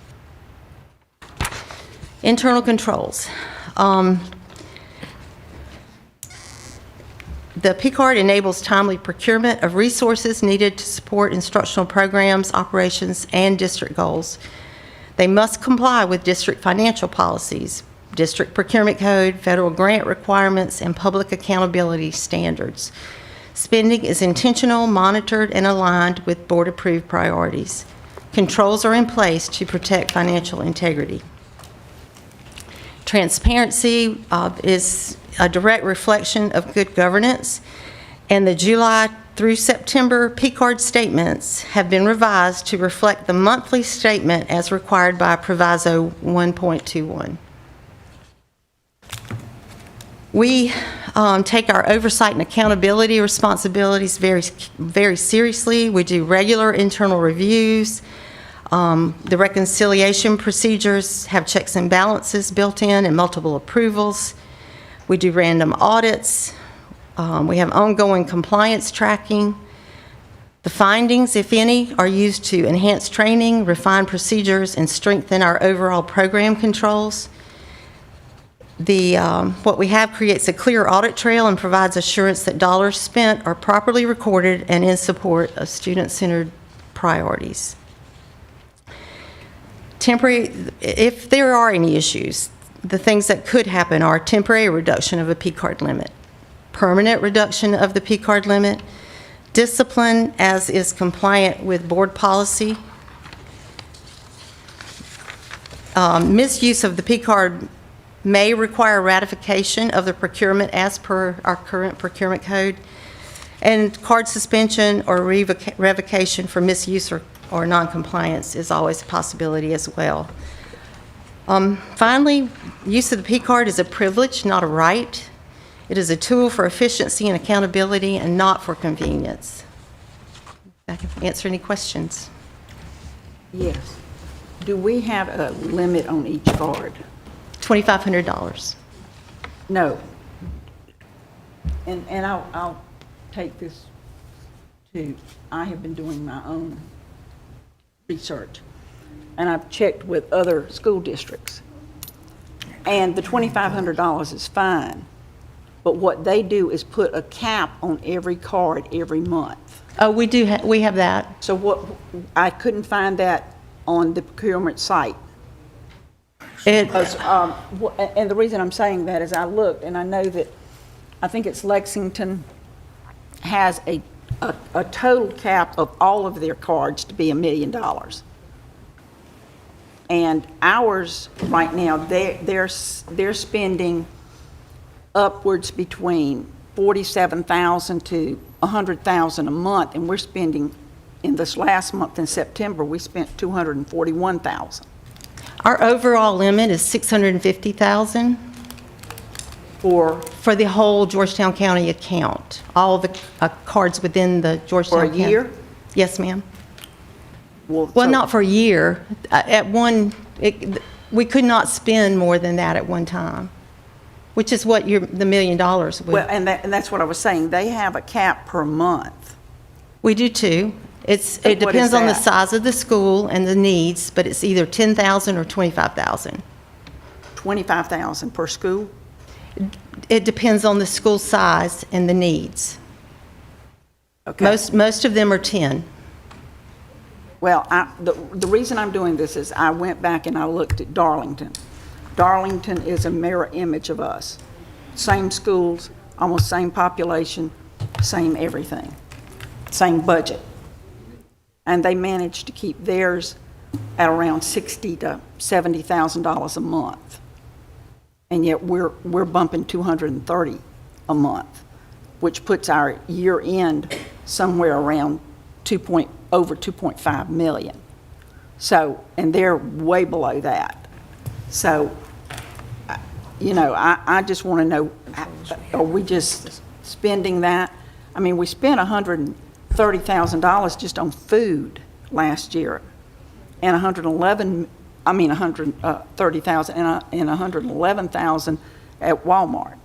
Internal controls. The P card enables timely procurement of resources needed to support instructional programs, operations, and district goals. They must comply with district financial policies, district procurement code, federal grant requirements, and public accountability standards. Spending is intentional, monitored, and aligned with board-approved priorities. Controls are in place to protect financial integrity. Transparency is a direct reflection of good governance, and the July through September P card statements have been revised to reflect the monthly statement as required by Proviso 1.21. We take our oversight and accountability responsibilities very, very seriously. We do regular internal reviews. The reconciliation procedures have checks and balances built in and multiple approvals. We do random audits. We have ongoing compliance tracking. The findings, if any, are used to enhance training, refine procedures, and strengthen our overall program controls. What we have creates a clear audit trail and provides assurance that dollars spent are properly recorded and in support of student-centered priorities. Temporary, if there are any issues, the things that could happen are temporary reduction of a P-card limit, permanent reduction of the P-card limit, discipline as is compliant with board policy, misuse of the P-card may require ratification of the procurement as per our current procurement code, and card suspension or revocation for misuse or noncompliance is always a possibility as well. Finally, use of the P-card is a privilege, not a right. It is a tool for efficiency and accountability and not for convenience. I can answer any questions. Yes. Do we have a limit on each card? $2,500. No. And I'll take this to, I have been doing my own research, and I've checked with other school districts. And the $2,500 is fine, but what they do is put a cap on every card every month. Oh, we have that. So what, I couldn't find that on the procurement site. And the reason I'm saying that is I looked, and I know that, I think it's Lexington has a total cap of all of their cards to be $1 million. And ours, right now, they're spending upwards between $47,000 to $100,000 a month, and we're spending, in this last month in September, we spent $241,000. Our overall limit is $650,000 for the whole Georgetown County account, all the cards within the Georgetown For a County. year? Yes, ma'am. Well, Well, so- not for a year. We could not spend more than that at one time, which is what the $1 million would. Well, and that's what I was saying. They have a cap per month. We do too. It what is depends on the that? size of the school and the needs, but it's either $10,000 or $25,000. $25,000 per school? It depends on the school size and the needs. Okay. Most of them are 10. Well, the reason I'm doing this is I went back and I looked at Darlington. Darlington is a mirror image of us. Same schools, almost same population, same everything, same budget. And they managed to keep theirs at around $60,000 to $70,000 a month. And yet we're bumping $230,000 a month, which puts our year end somewhere around over 2.5 million. So, and they're way below that. So, I just want to know, are we just spending that? I mean, we spent $130,000 just on food last year, and $130,000 and $111,000 at Walmart.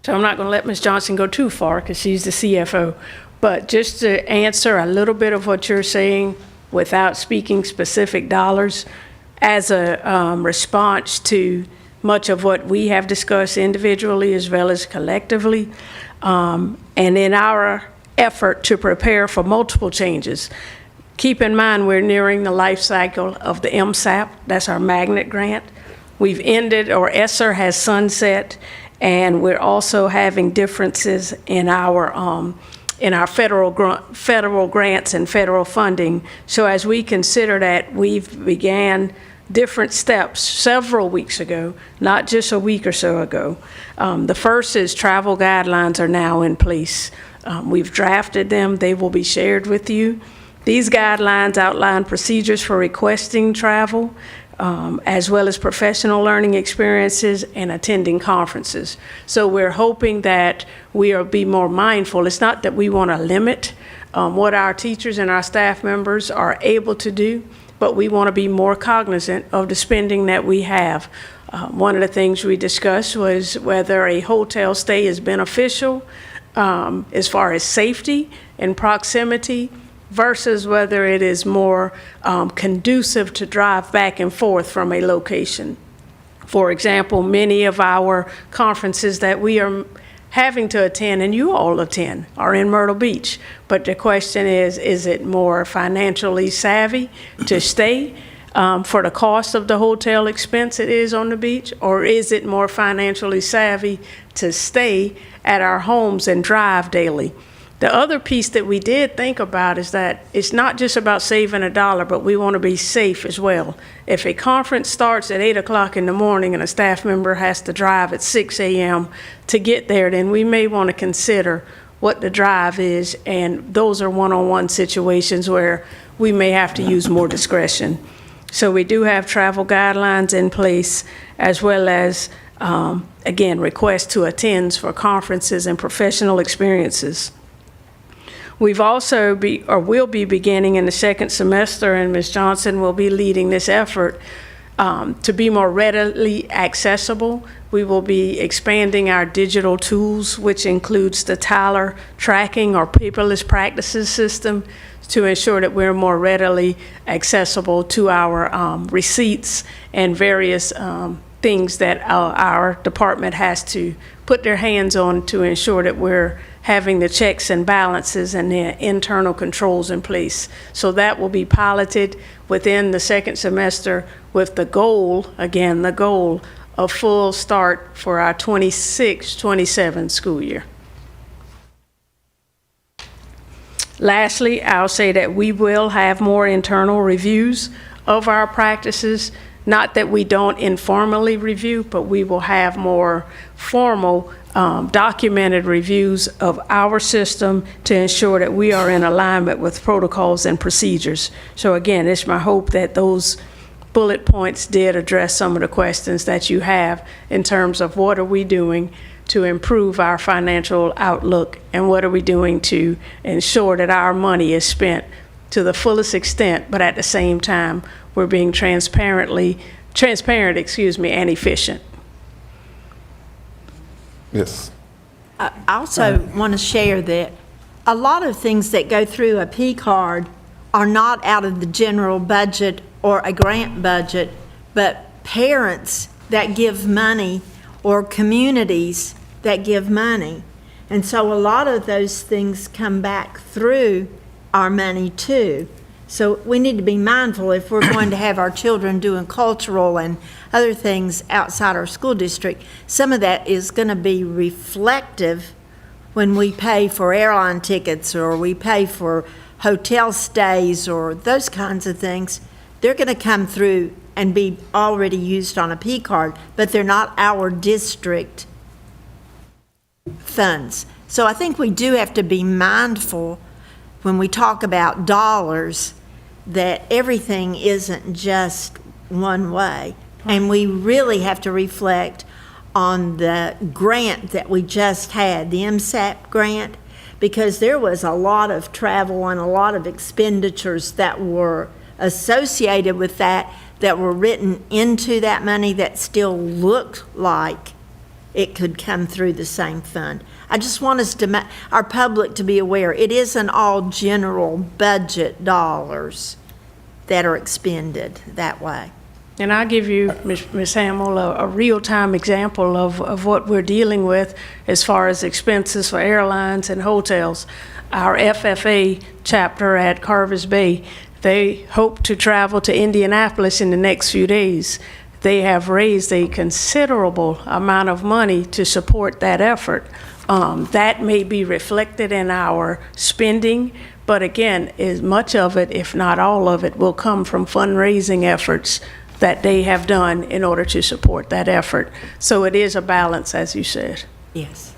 So I'm not going to let Ms. Johnson go too far because she's the CFO. But just to answer a little bit of what you're saying without speaking specific dollars, as a response to much of what we have discussed individually as well as collectively, and in our effort to prepare for multiple changes, keep in mind we're nearing the life cycle of the MSAP. That's our magnet grant. We've ended, or ESSER has sunset, and we're also having differences in our federal grants and federal funding. So as we consider that, we've began different steps several weeks ago, not just a week or so ago. The first is travel guidelines are now in place. We've drafted them. They will be shared with you. These guidelines outline procedures for requesting travel, as well as professional learning experiences and attending conferences. So we're hoping that we'll be more mindful. It's not that we want to limit what our teachers and our staff members are able to do, but we want to be more cognizant of the spending that we have. One of the things we discussed was whether a hotel stay is beneficial as far as safety and proximity, versus whether it is more conducive to drive back and forth from a location. For example, many of our conferences that we are having to attend, and you all attend, are in Myrtle Beach. But the question is it more financially savvy to stay for the cost of the hotel expense it is on the beach? Or is it more financially savvy to stay at our homes and drive daily? The other piece that we did think about is that it's not just about saving $1, but we want to be safe as well. If a conference starts at 8 o'clock in the morning and a staff member has to drive at 6 a.m. to get there, then we may want to consider what the drive is, and those are one-on-one situations where we may have to use more discretion. So we do have travel guidelines in place, as well as, again, requests to attend for conferences and professional experiences. We've also will be beginning in the second semester, and Ms. Johnson will be leading this effort to be more readily accessible. We will be expanding our digital tools, which includes the Tyler tracking or paperless practices system, to ensure that we're more readily accessible to our receipts and various things that our department has to put their hands on to ensure that we're having the checks and balances and the internal controls in place. So that will be piloted within the second semester with the goal, again, the goal of full start for our 26-27 school year. Lastly, I'll say that we will have more internal reviews of our practices. Not that we don't informally review, but we will have more formal documented reviews of our system to ensure that we are in alignment with protocols and procedures. So again, it's my hope that those bullet points did address some of the questions that you have in terms of what are we doing to improve our financial outlook, and what are we doing to ensure that our money is spent to the fullest extent, but at the same time, we're being transparent, and efficient. Yes. I also want to share that a lot of things that go through a P card are not out of the general budget or a grant budget, but parents that give money or communities that give money. And so a lot of those things come back through our money too. So we need to be mindful if we're going to have our children doing cultural and other things outside our school district. Some of that is going to be reflective when we pay for airline tickets or we pay for hotel stays or those kinds of things. They're going to come through and be already used on a P card, but they're not our district funds. So I think we do have to be mindful when we talk about dollars that everything isn't just one way. And we really have to reflect on the grant that we just had, the MSAP grant, because there was a lot of travel and a lot of expenditures that were associated with that were written into that money that still looked like it could come through the same fund. I just want us to, our public to be aware, it isn't all general budget dollars that are expended that way. And I'll give you, Ms. Hamill, a real-time example of what we're dealing with as far as expenses for airlines and hotels. Our FFA chapter at Carver's Bay, they hope to travel to Indianapolis in the next few days. They have raised a considerable amount of money to support that effort. That may be reflected in our spending, but again, as much of it, if not all of it, will come from fundraising efforts that they have done in order to support that effort. So it is a balance, as you said. Yes.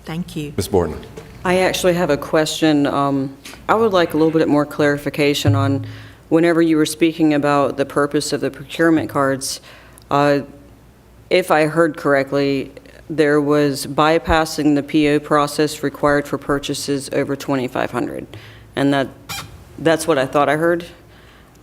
Thank you. Ms. Borden. I actually have a question. I would like a little bit more clarification on whenever you were speaking about the purpose of the procurement cards. If I heard correctly, there was bypassing the PO process required for purchases over $2,500, and that's what I thought I heard.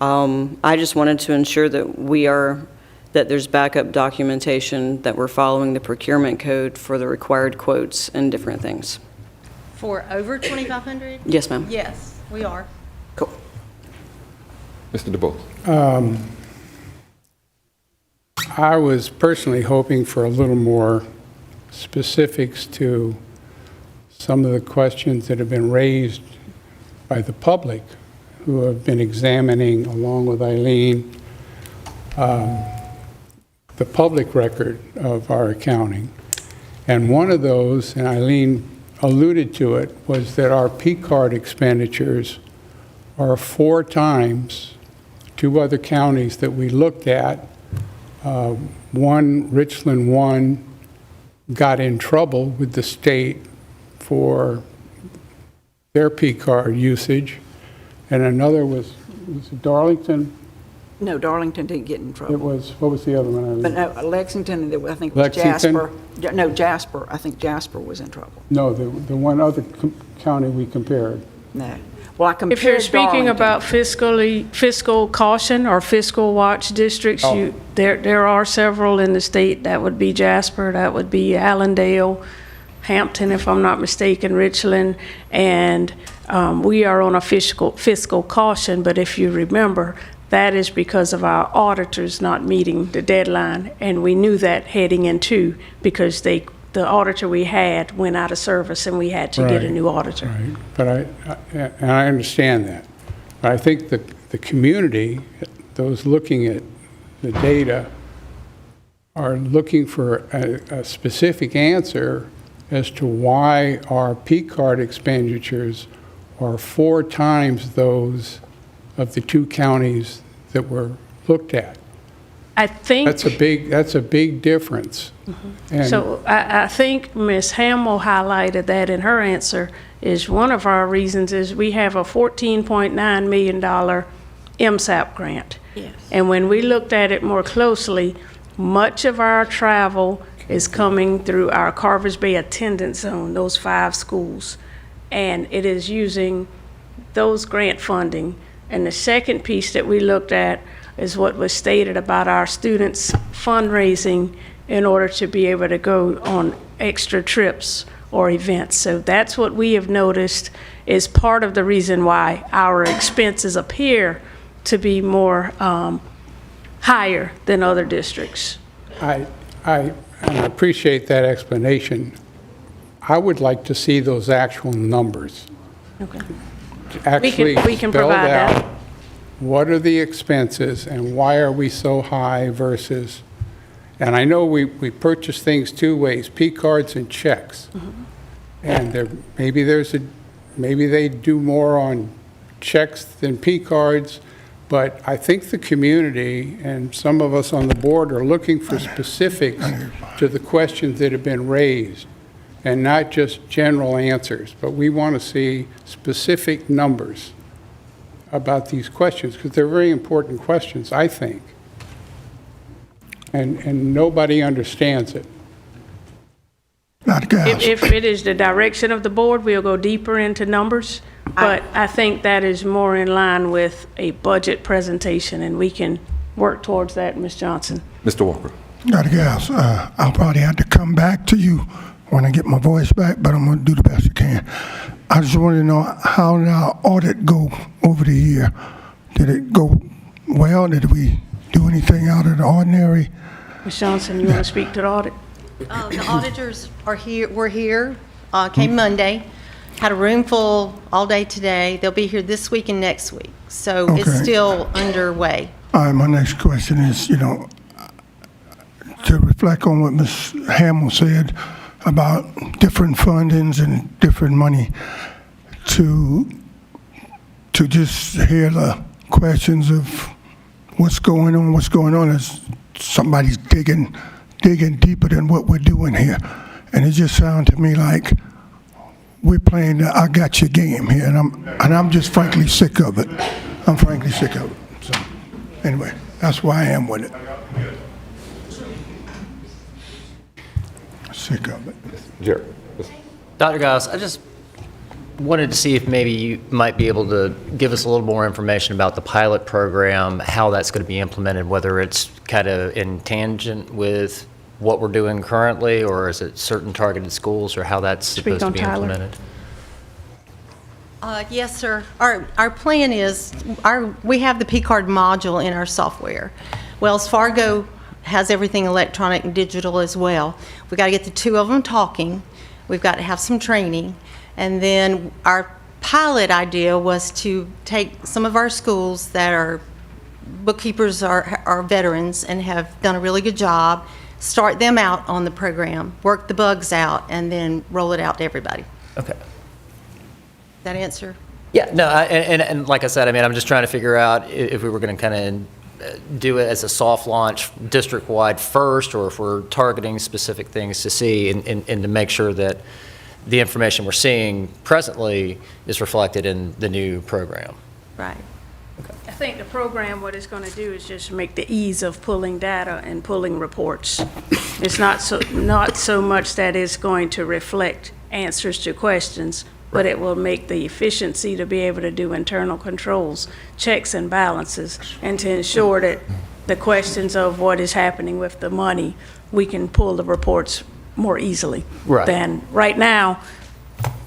I just wanted to ensure that that there's backup documentation, that we're following the procurement code for the required quotes and different things. For over 2,500? Yes, ma'am. Yes, we are. Mr. DeBose. I was personally hoping for a little more specifics to some of the questions that have been raised by the public who have been examining, along with Eileen, the public record of our accounting. And one of those, and Eileen alluded to it, was that our P-card expenditures are 4 times 2 other counties that we looked at. Richland 1, got in trouble with the state for their P-card usage, and another was it Darlington? No, Darlington didn't get in It trouble. was, what was the other one? Eileen? But no, Lexington, I think it was Lexington? Jasper. No, Jasper, I think Jasper was in trouble. No, the one other county we compared. No. Well, I compared If you're speaking Darlington. about fiscal caution or fiscal watch districts, Oh. there are several in the state. That would be Jasper, that would be Allendale, Hampton, if I'm not mistaken, Richland, and we are on a fiscal caution, but if you remember, that is because of our auditors not meeting the deadline, and we knew that heading into, because the auditor we had went out of service and we had to get a Right, new auditor. Right, but I understand that. But I think the community, those looking at the data, are looking for a specific answer as to why our P-card expenditures are 4 times those of the 2 counties that were looked at. I think. That's a big difference. And So I think Ms. Hamill highlighted that in her answer, is one of our reasons is we have a $14.9 million MSAP grant. Yes. And when we looked at it more closely, much of our travel is coming through our Carvers Bay attendance zone, those 5 schools. And it is using those grant funding. And the second piece that we looked at is what was stated about our students fundraising in order to be able to go on extra trips or events. So that's what we have noticed is part of the reason why our expenses appear to be more higher than other districts. I appreciate that explanation. I would like to see those actual numbers. Okay. Actually we can spelled provide that. out, what are the expenses and why are we so high versus, and I know we purchase things 2 ways, P-cards and checks. And maybe they do more on checks than P-cards, but I think the community and some of us on the board are looking for specifics to the questions that have been raised and not just general answers, but we want to see specific numbers about these questions because they're very important questions, I think. And nobody understands it. Dr. Giles. If it is the direction of the board, we'll go deeper into numbers, but I think that is more in line with a budget presentation, and we can work towards that, Ms. Johnson. Mr. Walker. Dr. Giles, I'll probably have to come back to you when I get my voice back, but I'm going to do the best I can. I just want to know, how did our audit go over the year? Did it go well? Did we do anything out of the ordinary? Ms. Johnson, you want to speak to the audit? The auditors were here, came Monday, had a room full all day today. They'll be here this week and next week. So it's Okay. still underway. All right, my next question is, to reflect on what Ms. Hamill said about different fundings and different money, to just hear the questions of what's going on as somebody's digging deeper than what we're doing here. And it just sounds to me like we're playing the I got your game here, and I'm just frankly sick of it. I'm frankly sick of it. So anyway, that's why I am with it. Sick of it. Jared. Dr. Giles, I just wanted to see if maybe you might be able to give us a little more information about the pilot program, how that's going to be implemented, whether it's kind of in tangent with what we're doing currently, or is it certain targeted schools, or how that's Speak supposed to on be Tyler. implemented? Yes, sir. Our plan is, we have the P-card module in our software. Wells Fargo has everything electronic and digital as well. We got to get the two of them talking. We've got to have some training. And then our pilot idea was to take some of our schools that are bookkeepers are veterans and have done a really good job, start them out on the program, work the bugs out, and then roll it out to everybody. Okay. That answer? Yeah, no, and like I said, I mean, I'm just trying to figure out if we were going to kind of do it as a soft launch district-wide first, or if we're targeting specific things to see and to make sure that the information we're seeing presently is reflected in the new program. Right. I think the program, what it's going to do is just make the ease of pulling data and pulling reports. It's not so much that it's going to reflect answers to questions, but it will make the efficiency to be able to do internal controls, checks and balances, and to ensure that the questions of what is happening with the money, we can pull the reports more easily. Right. Than right now,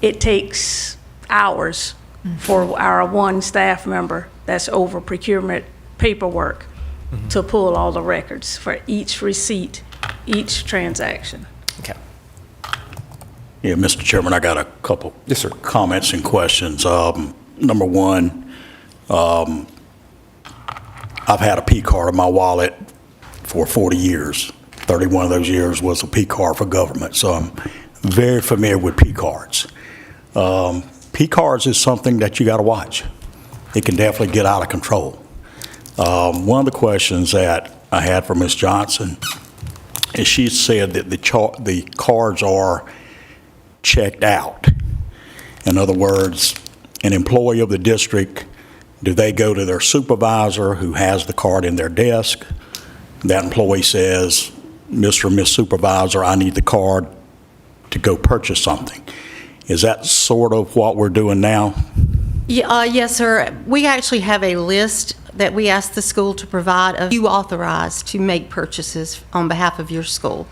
it takes hours for our one staff member that's over procurement paperwork to pull all the records for each receipt, each transaction. Okay. Yeah, Mr. Chairman, I got a couple Yes, sir. comments and questions. Number one, I've had a P card in my wallet for 40 years. 31 of those years was a P card for government, so I'm very familiar with P cards. P cards is something that you got to watch. It can definitely get out of control. One of the questions that I had for Ms. Johnson is she said that the cards are checked out. In other words, an employee of the district, do they go to their supervisor who has the card in their desk? That employee says, Mr. or Miss Supervisor, I need the card to go purchase something. Is that sort of what we're doing now? Yeah, yes, sir. We actually have a list that we ask the school to provide of you authorized to make purchases on behalf of your school.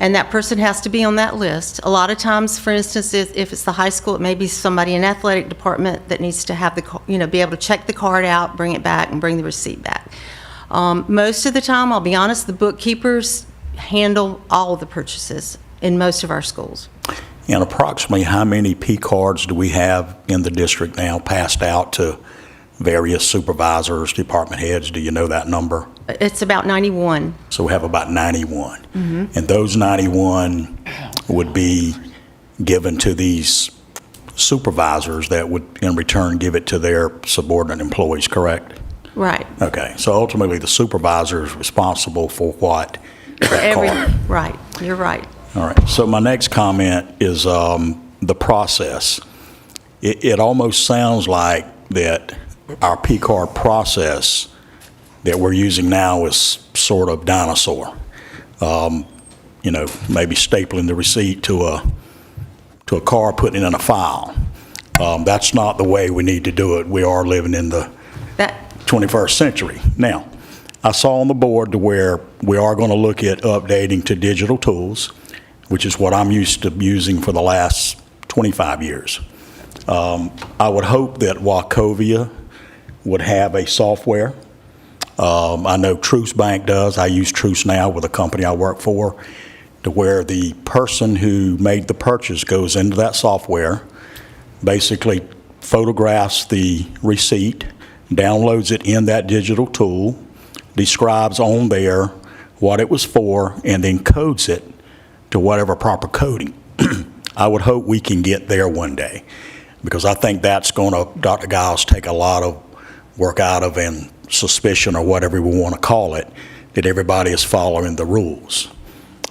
And that person has to be on that list. A lot of times, for instance, if it's the high school, it may be somebody in athletic department that needs to have be able to check the card out, bring it back, and bring the receipt back. Most of the time, I'll be honest, the bookkeepers handle all of the purchases in most of our schools. And approximately how many P cards do we have in the district now passed out to various supervisors, department heads? Do you know that number? It's about 91. So we have about 91. And those 91 would be given to these supervisors that would in return give it to their subordinate employees, correct? Right. Okay, so ultimately the supervisor is responsible for what? That card. Right, you're right. All right, so my next comment is the process. It almost sounds like that our P card process that we're using now is sort of dinosaur. Maybe stapling the receipt to a card, putting it in a file. That's not the way we need to do it. We are living in the 21st century. Now, I saw on the board to where we are going to look at updating to digital tools, which is what I'm used to using for the last 25 years. I would hope that Wachovia would have a software. I know Truce Bank does. I use Truce now with a company I work for, to where the person who made the purchase goes into that software, basically photographs the receipt, downloads it in that digital tool, describes on there what it was for, and then codes it to whatever proper coding. I would hope we can get there one day, because I think that's going to, Dr. Giles, take a lot of work out of, and suspicion, or whatever we want to call it, that everybody is following the rules.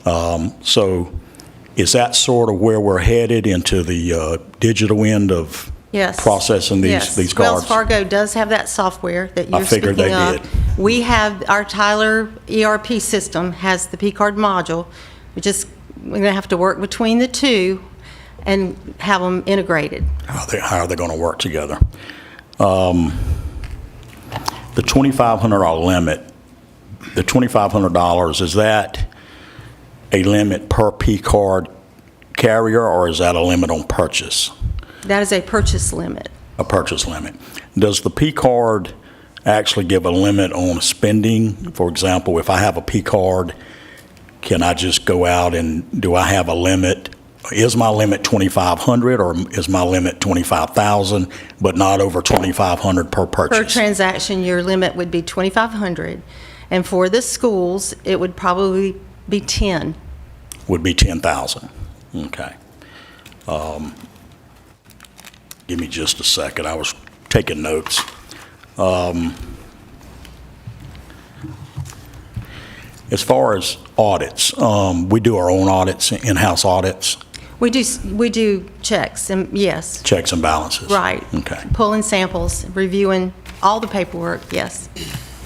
So is that sort of where we're headed, into the digital end of processing these cards? Wells Fargo does have that software that you're speaking of. I figured they did. We have, our Tyler ERP system has the P-card module. We're going to have to work between the two and have them integrated. How are they going to work together? The $2,500 limit, the $2,500, is that a limit per P card carrier, or is that a limit on purchase? That is a purchase limit. A purchase limit. Does the P card actually give a limit on spending? For example, if I have a P card, can I just go out and do I have a limit? Is my limit 2,500 or is my limit 25,000, but not over 2,500 per purchase? Per transaction, your limit would be 2,500. And for the schools, it would probably be 10. Would be 10,000. Okay. Give me just a second. I was taking notes. As far as audits, we do our own audits, in-house audits, We do checks, and yes, checks and balances. right. Okay. Pulling samples, reviewing all the paperwork, yes.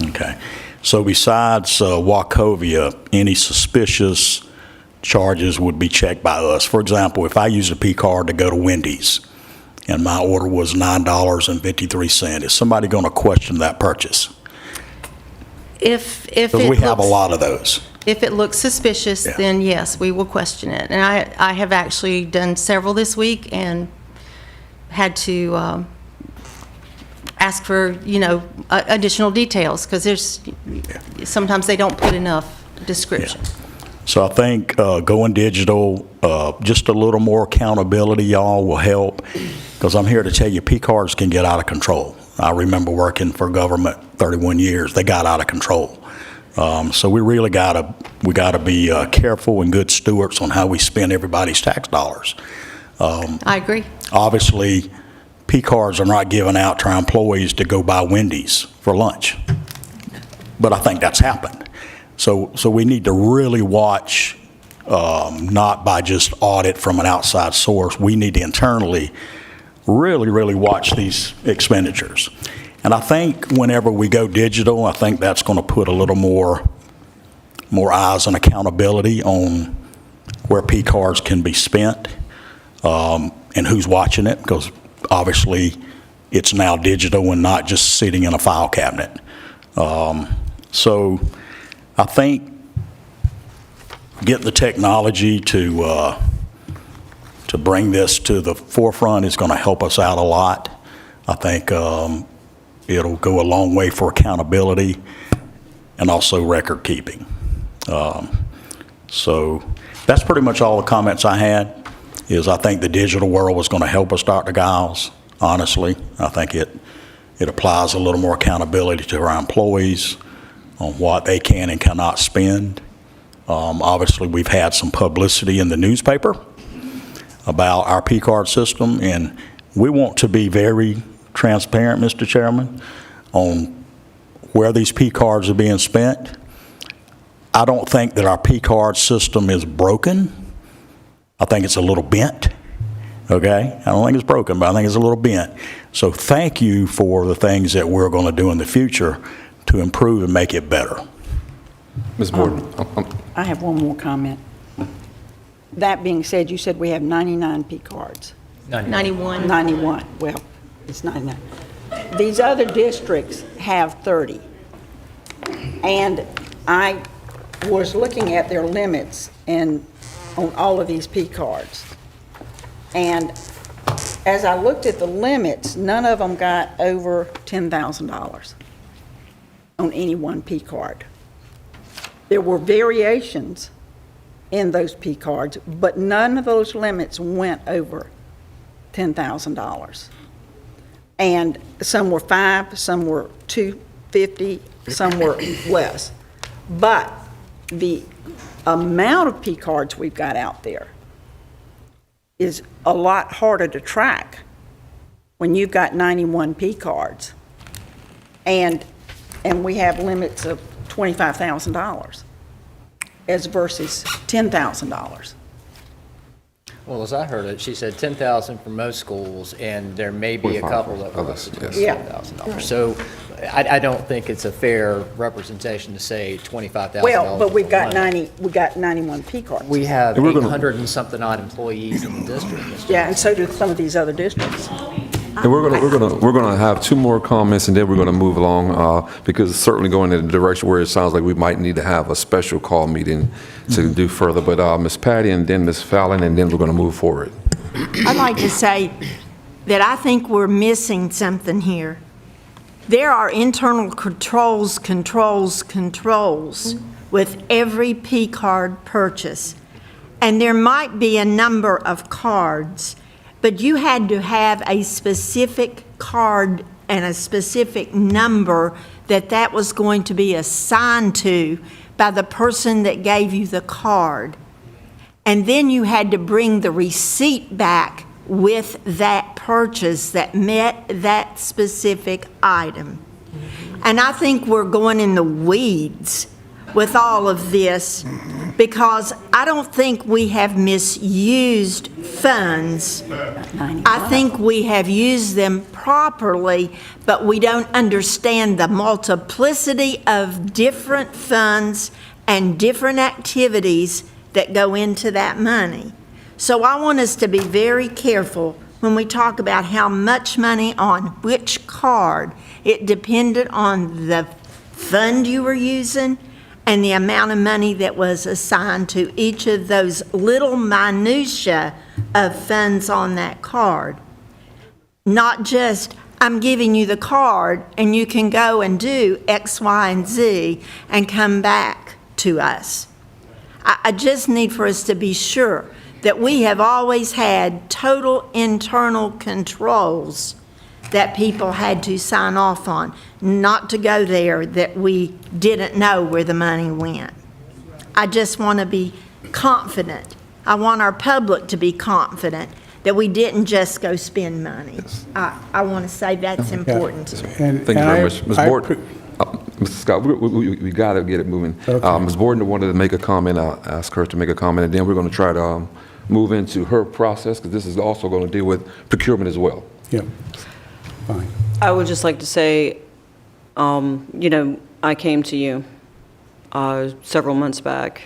Okay. So besides Wachovia, any suspicious charges would be checked by us. For example, if I use a P card to go to Wendy's and my order was $9.53, is somebody going to question that purchase? If Because it we have a looks- lot of those. If it looks suspicious, Yeah. then yes, we will question it. And I have actually done several this week and had to ask for, additional details, because sometimes they don't put enough description. So I think going digital, just a little more accountability, y'all, will help. Because I'm here to tell you, P cards can get out of control. I remember working for government 31 years. They got out of control. So we really gotta be careful and good stewards on how we spend everybody's tax dollars. I agree. Obviously, P cards are not given out to our employees to go buy Wendy's for lunch. But I think that's happened. So we need to really watch, not by just audit from an outside source. We need to internally really watch these expenditures. And I think whenever we go digital, I think that's going to put a little more eyes and accountability on where P cards can be spent, and who's watching it, because obviously it's now digital and not just sitting in a file cabinet. So I think getting the technology to bring this to the forefront is going to help us out a lot. I think it'll go a long way for accountability and also record keeping. So that's pretty much all the comments I had. I think the digital world is going to help us, Dr. Giles, honestly. I think it applies a little more accountability to our employees on what they can and cannot spend. Obviously, we've had some publicity in the newspaper about our P card system, and we want to be very transparent, Mr. Chairman, on where these P cards are being spent. I don't think that our P card system is broken. I think it's a little bent, okay? I don't think it's broken, but I think it's a little bent. So thank you for the things that we're going to do in the future to improve and make it better. Ms. Borden, I have one more comment. That being said, you said we have 99 P cards. 91. 91, well, it's 99. These other districts have 30. And I was looking at their limits and on all of these P cards. And as I looked at the limits, none of them got over $10,000 on any one P card. There were variations in those P cards, but none of those limits went over $10,000. And some were 5, some were 250, some were less. But the amount of P cards we've got out there is a lot harder to track when you've got 91 P cards and we have limits of $25,000 as versus $10,000. Well, as I heard it, she said 10,000 for most schools, and there may be a couple that were less than Yeah. $10,000. So I don't think it's a fair representation to say $25,000. Well, but we've got for one. 91 P cards. We have And we're gonna- 800 and something odd employees in the district. Mr. Yeah, and so do some of these other districts. and we're gonna have two more comments, and then we're gonna move along, because it's certainly going in a direction where it sounds like we might need to have a special call meeting to do further. But Ms. Patty and then Ms. Fallon, and then we're gonna move forward. I'd like to say, that I think we're missing something here. There are internal controls with every P card purchase. And there might be a number of cards, but you had to have a specific card and a specific number that was going to be assigned to by the person that gave you the card. And then you had to bring the receipt back with that purchase that met that specific item. And I think we're going in the weeds with all of this because I don't think we have misused funds. I think we have used them properly, but we don't understand the multiplicity of different funds and different activities that go into that money. So I want us to be very careful when we talk about how much money on which card. It depended on the fund you were using and the amount of money that was assigned to each of those little minutia of funds on that card. Not just, I'm giving you the card and you can go and do X, Y, and Z and come back to us. I just need for us to be sure that we have always had total internal controls that people had to sign off on, not to go there that we didn't know where the money went. I just want to be confident. I want our public to be confident that we didn't just go spend money. I want to say that's important to me. Thank you very much. Ms. Borden, Mr. Scott, we got to get it moving. Okay. Ms. Borden wanted to make a comment. I'll ask her to make a comment, and then we're going to try to move into her process, because this is also going to deal with procurement as well. Yep, fine. I would just like to say, I came to you several months back,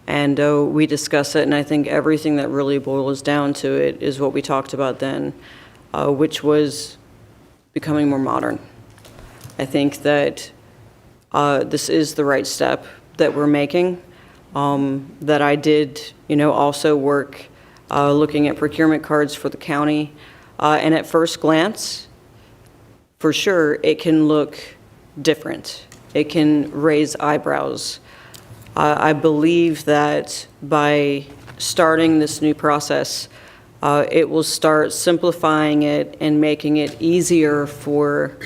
and we discussed it, and I think everything that really boils down to it is what we talked about then, which was becoming more modern. I think that this is the right step that we're making, that I did, also work looking at procurement cards for the county, and at first glance, for sure, it can look different. It can raise eyebrows. I believe that by starting this new process, it will start simplifying it and making it easier for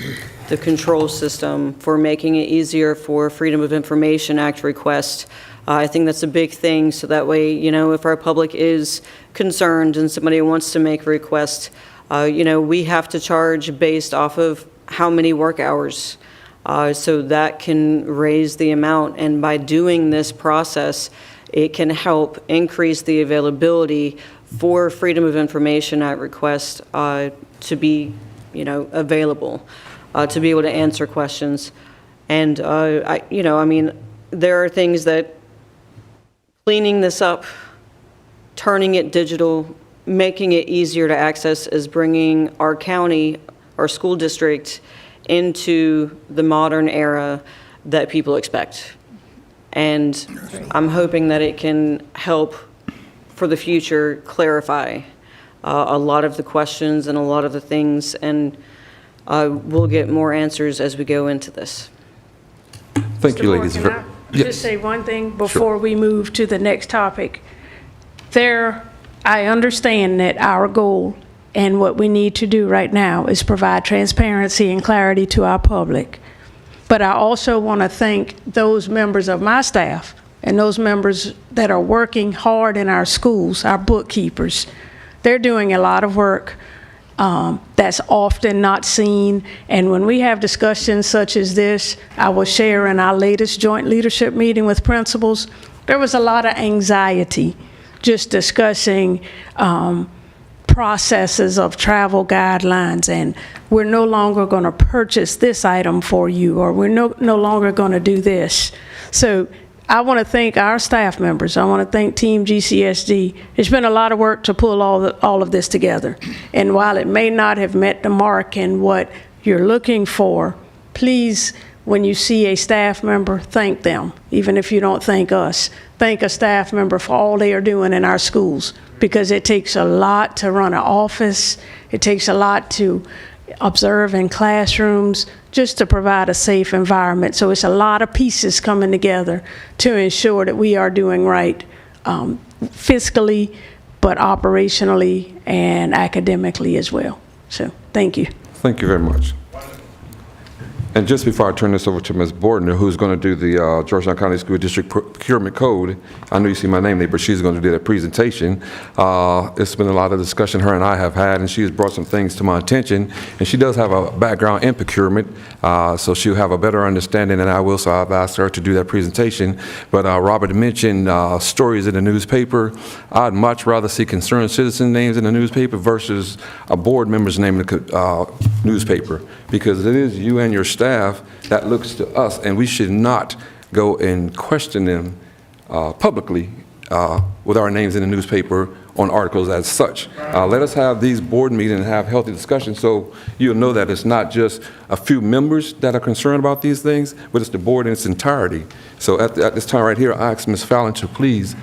the control system, for making it easier for Freedom of Information Act requests. I think that's a big thing, so that way, if our public is concerned and somebody wants to make a request, we have to charge based off of how many work hours. So that can raise the amount, and by doing this process, it can help increase the availability for Freedom of Information Act requests to be, available, to be able to answer questions. And, there are things that cleaning this up, turning it digital, making it easier to access is bringing our county, our school district, into the modern era that people expect. And I'm hoping that it can help for the future clarify a lot of the questions and a lot of the things, and we'll get more answers as we go into this. Thank you, ladies. Can I just say one thing before we move to the next topic? I understand that our goal and what we need to do right now is provide transparency and clarity to our public. But I also want to thank those members of my staff and those members that are working hard in our schools, our bookkeepers. They're doing a lot of work that's often not seen. And when we have discussions such as this, I will share in our latest joint leadership meeting with principals, there was a lot of anxiety just discussing processes of travel guidelines, and we're no longer going to purchase this item for you, or we're no longer going to do this. So I want to thank our staff members. I want to thank Team GCSD. It's been a lot of work to pull all of this together. And while it may not have met the mark in what you're looking for, please, when you see a staff member, thank them. Even if you don't thank us, thank a staff member for all they are doing in our schools, because it takes a lot to run an office. It takes a lot to observe in classrooms, just to provide a safe environment. So it's a lot of pieces coming together to ensure that we are doing right fiscally, but operationally and academically as well. So thank you. Thank you very much. And just before I turn this over to Ms. Bordner, who's going to do the Georgetown County School District Procurement Code, I know you see my name there, but she's going to do that presentation. It's been a lot of discussion her and I have had, and she has brought some things to my attention. And she does have a background in procurement, so she'll have a better understanding than I will, so I've asked her to do that presentation. But Robert mentioned stories in the newspaper. I'd much rather see concerned citizen names in the newspaper versus a board member's name in the newspaper, because it is you and your staff that looks to us, and we should not go and question them publicly with our names in the newspaper on articles as such. Let us have these board meetings and have healthy discussions, so you'll know that it's not just a few members that are concerned about these things, but it's the board in its entirety. So at this time right here, I ask Ms. Fallon to please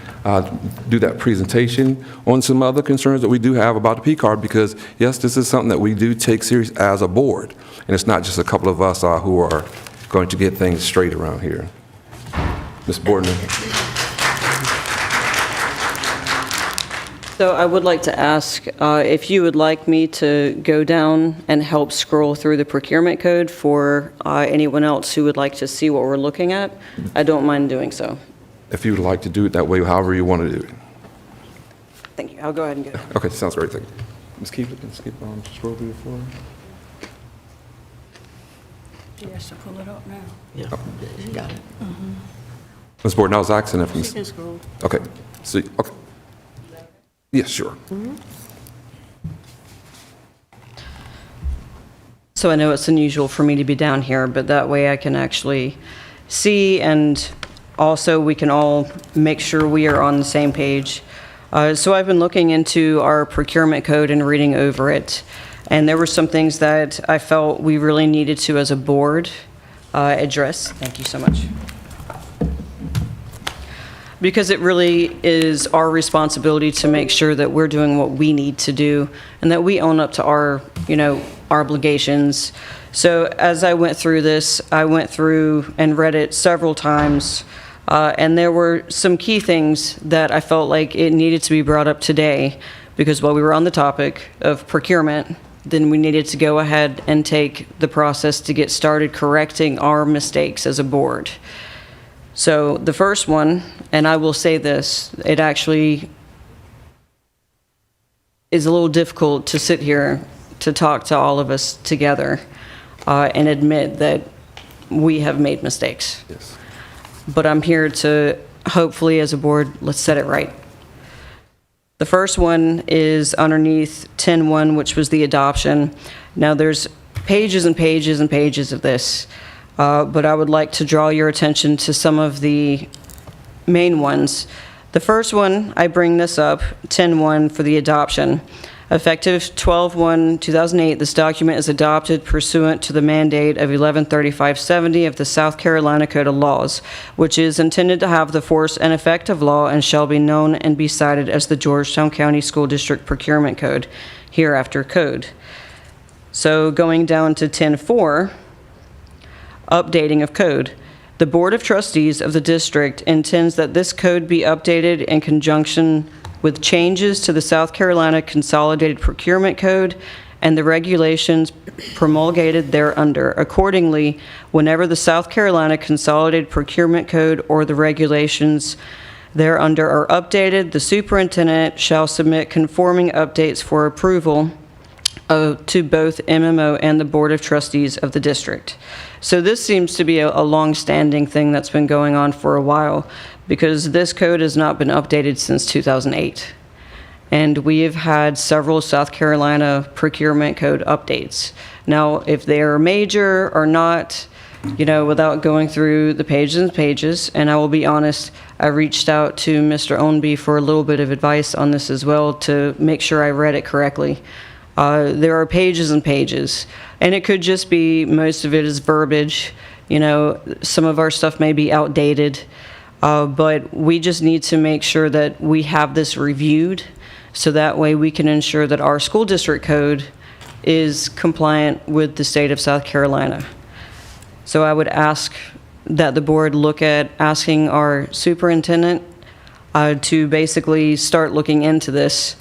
do that presentation on some other concerns that we do have about the P-card, because yes, this is something that we do take serious as a board, and it's not just a couple of us who are going to get things straight around here. Ms. Bordner. So I would like to ask if you would like me to go down and help scroll through the procurement code for anyone else who would like to see what we're looking at. I don't mind doing so. If you would like to do it that way, however you want to do it. Thank you. I'll go ahead and go. Okay, sounds great. Thank you. Ms. Keefe, can skip scroll through the floor. Yes, to pull it up now. Yeah, you got it. Ms. Borden, I was asking if You can scroll. okay. See, okay. Yes, sure. So I know it's unusual for me to be down here, but that way I can actually see, and also we can all make sure we are on the same page. So I've been looking into our procurement code and reading over it, and there were some things that I felt we really needed to, as a board, address. Thank you so much. Because it really is our responsibility to make sure that we're doing what we need to do and that we own up to our, our obligations. So as I went through this, I went through and read it several times, and there were some key things that I felt like it needed to be brought up today, because while we were on the topic of procurement, then we needed to go ahead and take the process to get started correcting our mistakes as a board. So the first one, and I will say this, it actually is a little difficult to sit here to talk to all of us together and admit that we have made mistakes. Yes. But I'm here to, hopefully as a board, let's set it right. The first one is underneath 10.1, which was the adoption. Now there's pages and pages and pages of this. But I would like to draw your attention to some of the main ones. The first one, I bring this up, 10.1 for the adoption. Effective 12/1/2008, this document is adopted pursuant to the mandate of 113570 of the South Carolina Code of Laws, which is intended to have the force and effect of law and shall be known and be cited as the Georgetown County School District Procurement Code, hereafter code. So going down to 10.4, updating of code. The Board of Trustees of the district intends that this code be updated in conjunction with changes to the South Carolina Consolidated Procurement Code and the regulations promulgated thereunder. Accordingly, whenever the South Carolina Consolidated Procurement Code or the regulations thereunder are updated, the superintendent shall submit conforming updates for approval to both MMO and the Board of Trustees of the district. So this seems to be a long-standing thing that's been going on for a while, because this code has not been updated since 2008. And we have had several South Carolina procurement code updates. Now, if they are major or not, without going through the pages and pages, and I will be honest, I reached out to Mr. Ownby for a little bit of advice on this as well to make sure I read it correctly. There are pages and pages, and it could just be, most of it is verbiage. Some of our stuff may be outdated. But we just need to make sure that we have this reviewed, so that way we can ensure that our school district code is compliant with the state of South Carolina. So I would ask that the board look at asking our superintendent to basically start looking into this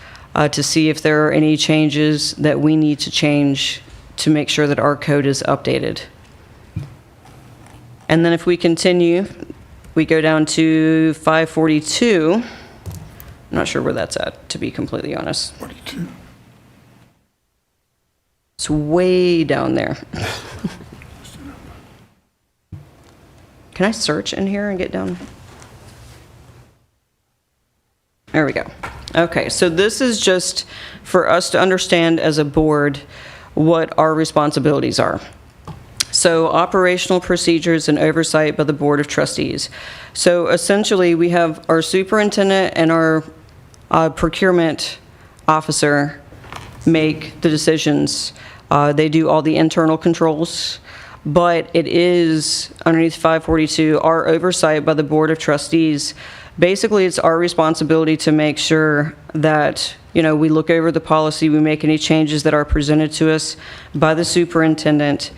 to see if there are any changes that we need to change to make sure that our code is updated. And then if we continue, we go down to 542. I'm not sure where that's at, to be completely honest. 42. It's way down there. Can I search in here and get down? There we go. Okay, so this is just for us to understand as a board what our responsibilities are. So operational procedures and oversight by the Board of Trustees. So essentially, we have our superintendent and our procurement officer make the decisions. They do all the internal controls, but it is, underneath 542, our oversight by the Board of Trustees. Basically, it's our responsibility to make sure that, we look over the policy, we make any changes that are presented to us by the superintendent,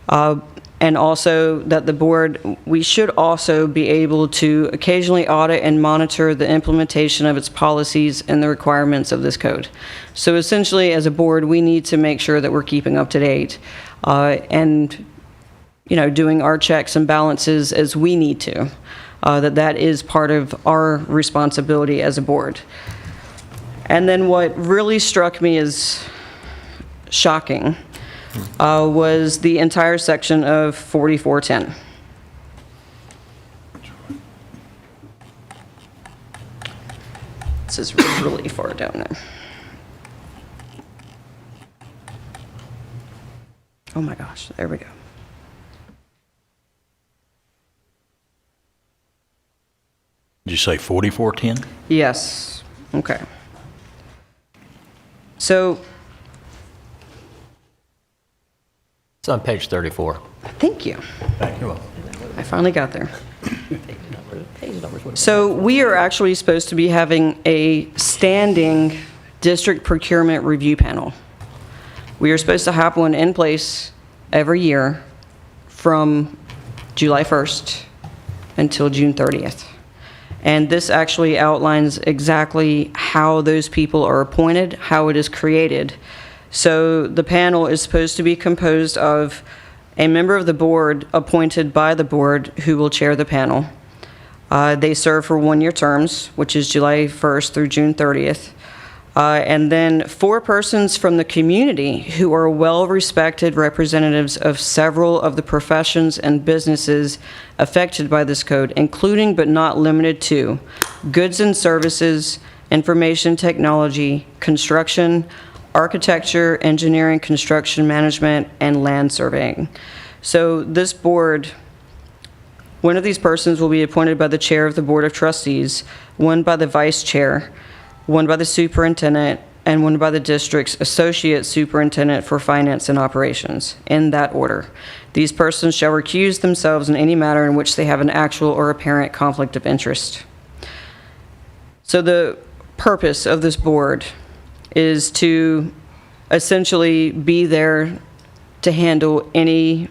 and also that the board, we should also be able to occasionally audit and monitor the implementation of its policies and the requirements of this code. So essentially, as a board, we need to make sure that we're keeping up to date and, doing our checks and balances as we need to. That is part of our responsibility as a board. And then what really struck me as shocking was the entire section of 4410. This is really far down there. Oh my gosh, there we go. Did you say 4410? Yes, okay. So, It's on page 34. thank you. Thank you. I finally got there. So we are actually supposed to be having a standing district procurement review panel. We are supposed to have one in place every year from July 1st until June 30th. And this actually outlines exactly how those people are appointed, how it is created. So the panel is supposed to be composed of a member of the board appointed by the board who will chair the panel. They serve for one-year terms, which is July 1st through June 30th. And then 4 persons from the community who are well-respected representatives of several of the professions and businesses affected by this code, including but not limited to goods and services, information technology, construction, architecture, engineering, construction management, and land surveying. So this board, one of these persons will be appointed by the chair of the Board of Trustees, one by the vice chair, one by the superintendent, and one by the district's associate superintendent for finance and operations, in that order. These persons shall recuse themselves in any matter in which they have an actual or apparent conflict of interest. So the purpose of this board is to essentially be there to handle any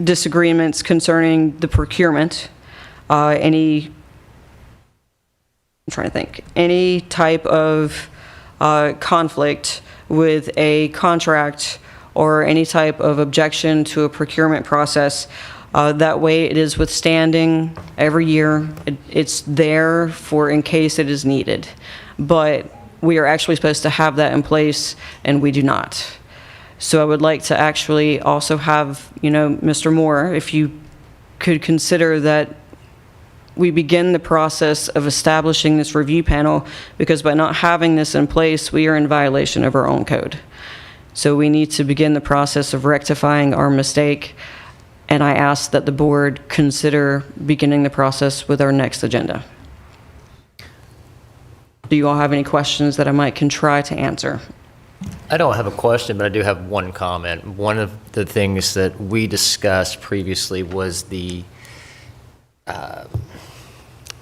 disagreements concerning the procurement, any type of conflict with a contract or any type of objection to a procurement process. That way it is withstanding every year. It's there for in case it is needed. But we are actually supposed to have that in place, and we do not. So I would like to actually also have, Mr. Moore, if you could consider that we begin the process of establishing this review panel, because by not having this in place, we are in violation of our own code. So we need to begin the process of rectifying our mistake, and I ask that the board consider beginning the process with our next agenda. Do you all have any questions that I can try to answer? I don't have a question, but I do have one comment. One of the things that we discussed previously was the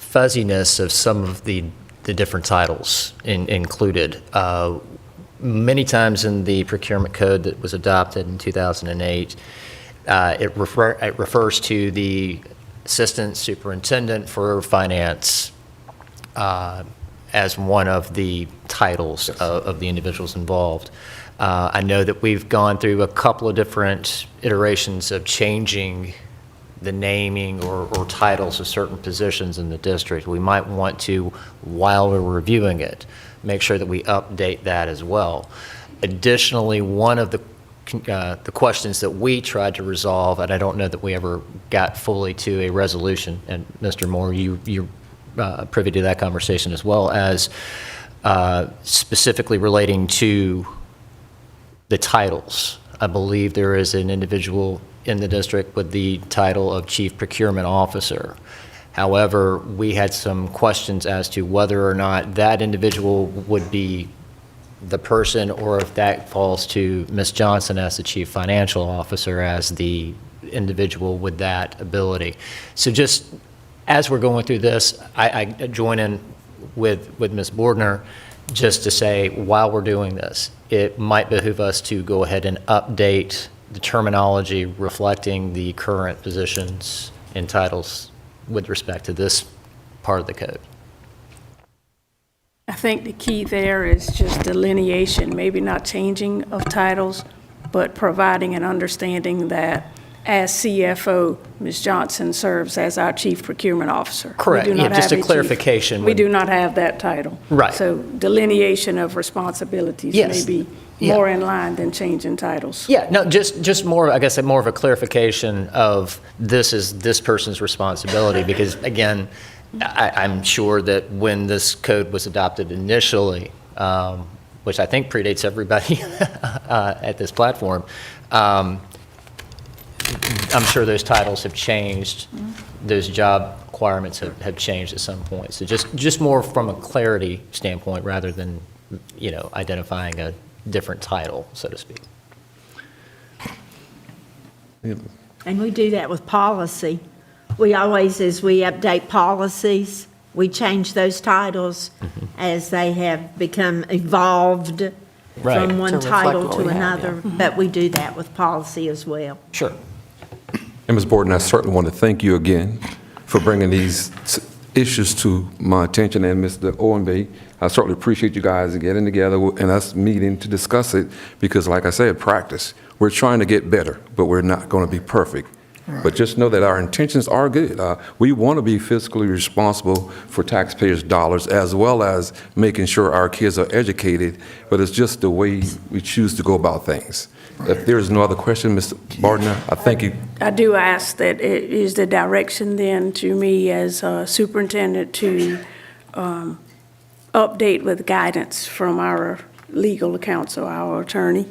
fuzziness of some of the different titles included. Many times in the procurement code that was adopted in 2008, it refers to the assistant superintendent for finance as one of the titles of the individuals involved. I know that we've gone through a couple of different iterations of changing the naming or titles of certain positions in the district. We might want to, while we're reviewing it, make sure that we update that as well. Additionally, one of the questions that we tried to resolve, and I don't know that we ever got fully to a resolution, and Mr. Moore, you're privy to that conversation as well, as specifically relating to the titles. I believe there is an individual in the district with the title of Chief Procurement Officer. However, we had some questions as to whether or not that individual would be the person, or if that falls to Ms. Johnson as the Chief Financial Officer as the individual with that ability. So just as we're going through this, I join in with Ms. Bordner just to say, while we're doing this, it might behoove us to go ahead and update the terminology reflecting the current positions and titles with respect to this part of the code. I think the key there is just delineation, maybe not changing of titles, but providing an understanding that as CFO, Ms. Johnson serves as our Chief Procurement Officer. Correct. We do not Yeah, just have a clarification. We do not have that title. Right. So delineation of responsibilities Yes. may be Yeah. more in line than changing titles. Yeah, no, just more, I guess, more of a clarification of this is this person's responsibility, because again, I'm sure that when this code was adopted initially, which I think predates everybody at this platform, I'm sure those titles have changed, those job requirements have changed at some point. So just more from a clarity standpoint rather than, identifying a different title, so to speak. And we do that with policy. We always, as we update policies, we change those titles as they have become evolved Right. from one To reflect title what to we have, another. But we do that with policy as well. Sure. And Ms. Borden, I certainly want to thank you again for bringing these issues to my attention, and Mr. Owenby. I certainly appreciate you guys getting together and us meeting to discuss it, because like I said, practice. We're trying to get better, but we're not going to be perfect. But just know that our intentions are good. We want to be fiscally responsible for taxpayers' dollars, as well as making sure our kids are educated, but it's just the way we choose to go about things. If there's no other question, Mr. Bardner, I thank you. I do ask that it is the direction then to me as superintendent to update with guidance from our legal counsel, our attorney,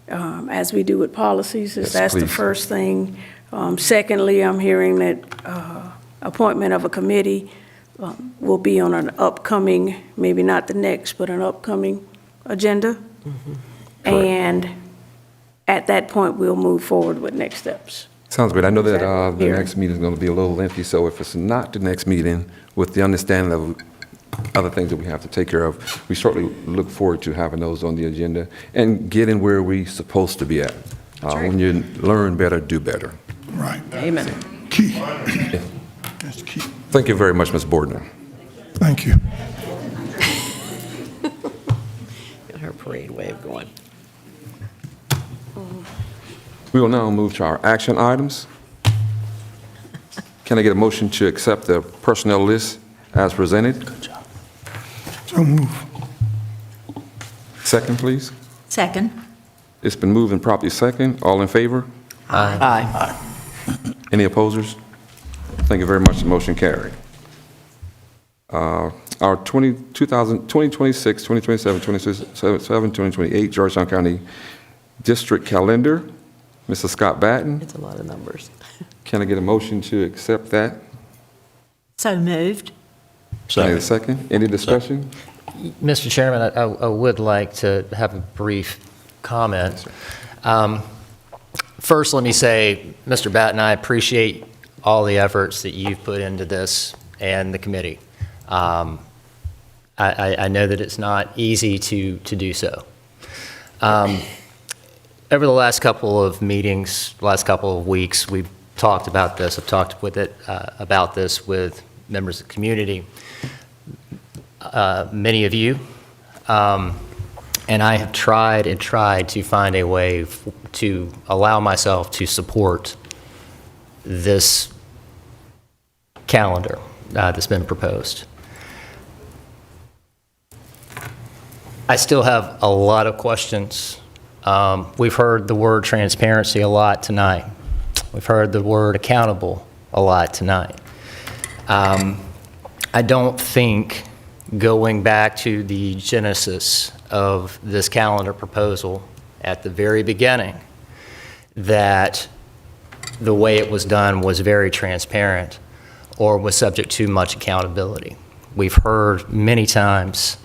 as we do with policies. Yes, That's the please. first thing. Secondly, I'm hearing that appointment of a committee will be on an upcoming, maybe not the next, but an upcoming agenda. And at that point, we'll move forward with next steps. Sounds great. I know that the Here. next meeting is going to be a little lengthy, so if it's not the next meeting, with the understanding of other things that we have to take care of, we certainly look forward to having those on the agenda and getting where we're supposed to be at. When you learn better, do better. Right. Amen. Key. That's key. Thank you very much, Ms. Bordner. Thank you. Got her parade wave going. We will now move to our action items. Can I get a motion to accept the personnel list as presented? So move. Second, please. Second. It's been moved and properly second. All in favor? Aye. Any opposers? Thank you very much. The motion carried. Our 2026, 2027, 2027, 2028 Georgetown County District Calendar. Mr. Scott Batten, It's a lot of numbers. can I get a motion to accept that? So moved. Can I get a second? Any discussion? Mr. Chairman, I would like to have a brief comment. First, let me say, Mr. Batten, I appreciate all the efforts that you've put into this and the committee. I know that it's not easy to do so. Over the last couple of meetings, last couple of weeks, we've talked about this. I've talked about this with members of the community, many of you, and I have tried and tried to find a way to allow myself to support this calendar that's been proposed. I still have a lot of questions. We've heard the word transparency a lot tonight. We've heard the word accountable a lot tonight. I don't think, going back to the genesis of this calendar proposal at the very beginning, that the way it was done was very transparent or was subject to much accountability. We've heard many times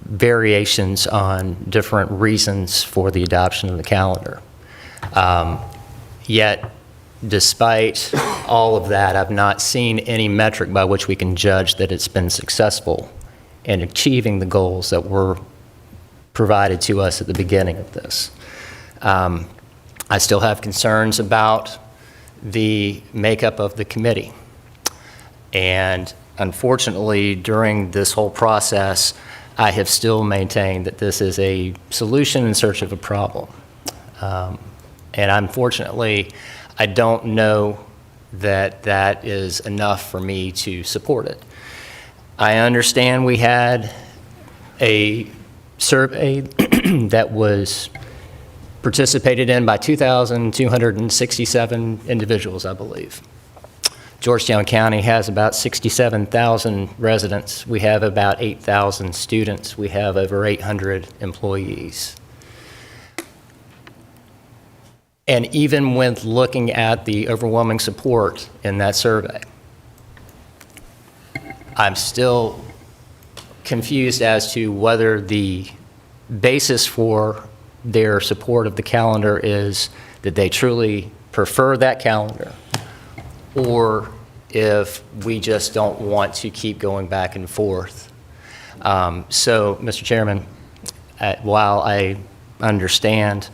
variations on different reasons for the adoption of the calendar. Yet, despite all of that, I've not seen any metric by which we can judge that it's been successful in achieving the goals that were provided to us at the beginning of this. I still have concerns about the makeup of the committee. And unfortunately, during this whole process, I have still maintained that this is a solution in search of a problem. And unfortunately, I don't know that that is enough for me to support it. I understand we had a survey that was participated in by 2,267 individuals, I believe. Georgetown County has about 67,000 residents. We have about 8,000 students. We have over 800 employees. And even with looking at the overwhelming support in that survey, I'm still confused as to whether the basis for their support of the calendar is that they truly prefer that calendar, or if we just don't want to keep going back and forth. So, Mr. Chairman, while I understand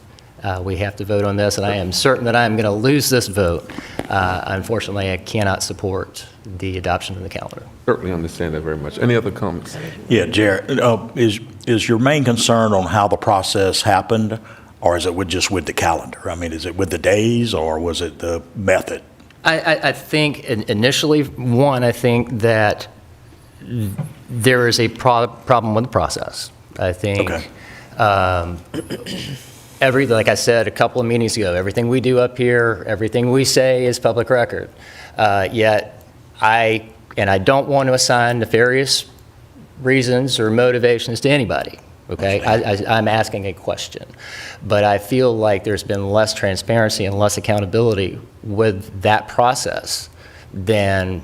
we have to vote on this, and I am certain that I'm going to lose this vote, unfortunately, I cannot support the adoption of the calendar. Certainly understand that very much. Any other comments? Yeah, Jared, is your main concern on how the process happened, or is it just with the calendar? I mean, is it with the days, or was it the method? I think initially, I think that there is a problem with the process. I think, Okay. Like I said a couple of meetings ago, everything we do up here, everything we say is public record. Yet I don't want to assign nefarious reasons or motivations to anybody. Okay, I'm asking a question, but I feel like there's been less transparency and less accountability with that process than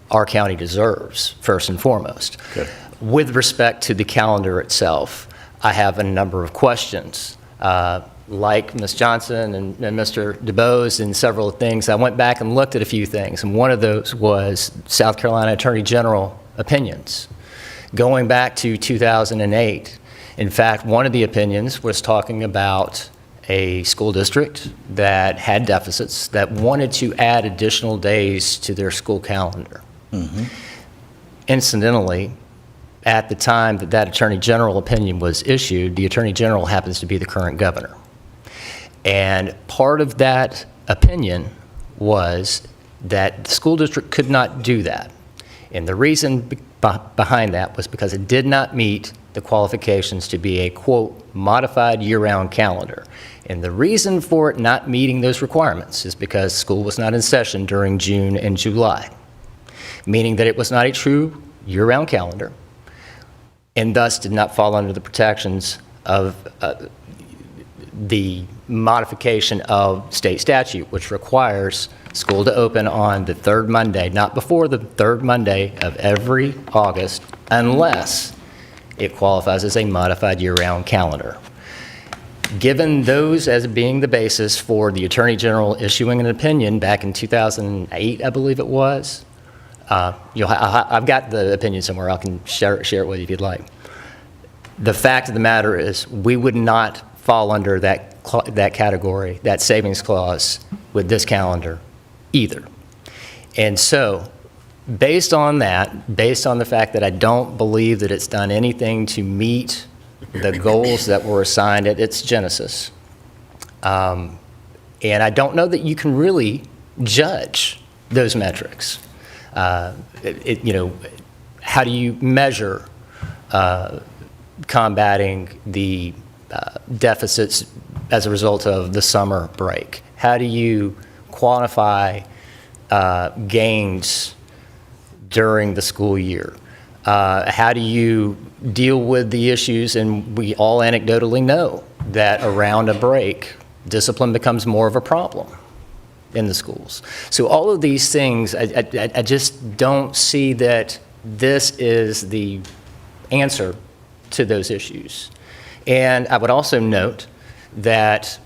our county deserves, first and foremost. Okay. With respect to the calendar itself, I have a number of questions. Like Ms. Johnson and Mr. DeBose and several things, I went back and looked at a few things, and one of those was South Carolina Attorney General opinions. Going back to 2008, in fact, one of the opinions was talking about a school district that had deficits that wanted to add additional days to their school calendar. Mm-hmm. Incidentally, at the time that Attorney General opinion was issued, the Attorney General happens to be the current governor. And part of that opinion was that the school district could not do that. And the reason behind that was because it did not meet the qualifications to be a, quote, modified year-round calendar. And the reason for it not meeting those requirements is because school was not in session during June and July, meaning that it was not a true year-round calendar, and thus did not fall under the protections of the modification of state statute, which requires school to open on the third Monday, not before the third Monday of every August, unless it qualifies as a modified year-round calendar. Given those as being the basis for the Attorney General issuing an opinion back in 2008, I believe it was, I've got the opinion somewhere. I can share it with you if you'd like. The fact of the matter is, we would not fall under that category, that savings clause, with this calendar either. And so, based on that, based on the fact that I don't believe that it's done anything to meet the goals that were assigned at its genesis, and I don't know that you can really judge those metrics. How do you measure combating the deficits as a result of the summer break? How do you quantify gains during the school year? How do you deal with the issues? And we all anecdotally know that around a break, discipline becomes more of a problem in the schools. So all of these things, I just don't see that this is the answer to those issues. And I would also note that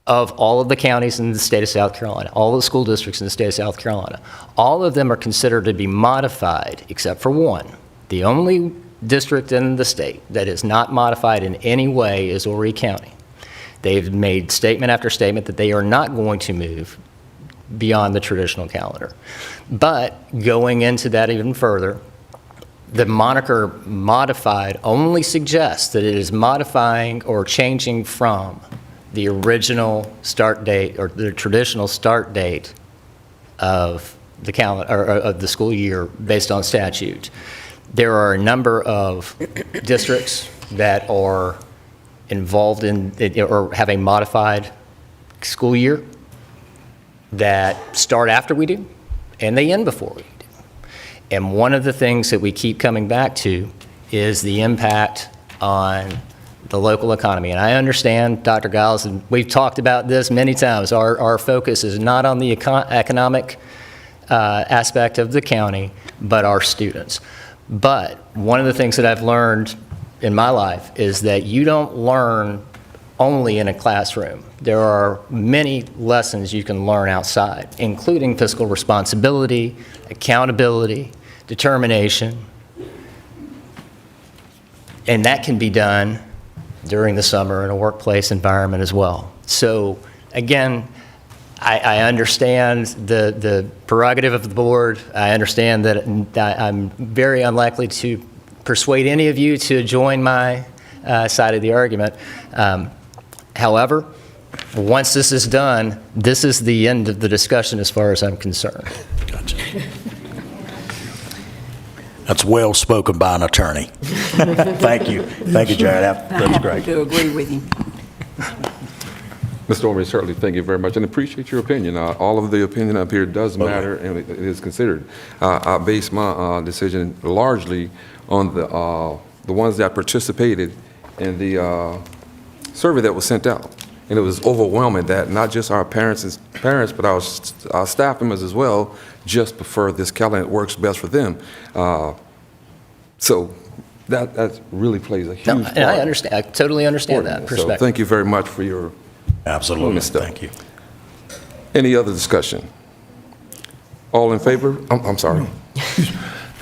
of all of the counties in the state of South Carolina, all of the school districts in the state of South Carolina, all of them are considered to be modified except for one. The only district in the state that is not modified in any way is Horry County. They've made statement after statement that they are not going to move beyond the traditional calendar. But going into that even further, the moniker modified only suggests that it is modifying or changing from the original start date or the traditional start date of the calendar or of the school year based on statute. There are a number of districts that are involved in or have a modified school year that start after we do and they end before we do. And one of the things that we keep coming back to is the impact on the local economy. And I understand, Dr. Giles, and we've talked about this many times, our focus is not on the economic aspect of the county, but our students. But one of the things that I've learned in my life is that you don't learn only in a classroom. There are many lessons you can learn outside, including fiscal responsibility, accountability, determination, and that can be done during the summer in a workplace environment as well. So again, I understand the prerogative of the board. I understand that I'm very unlikely to persuade any of you to join my side of the argument. However, once this is done, this is the end of the discussion as far as I'm concerned. Gotcha. That's well spoken by an attorney. Thank you. Thank you, Jared. That's great. I do agree with you. Mr. Orme, certainly thank you very much, and appreciate your opinion. All of the opinion up here does matter, and it is considered. I base my decision largely on the ones that participated in the survey that was sent out. And it was overwhelming that not just our parents, but our staff members as well, just prefer this calendar. It works best for them. So that really plays a huge part. And I understand. I totally understand that perspective. So thank you very much for your Absolutely. stuff. Thank you. Any other discussion? All in favor? I'm sorry.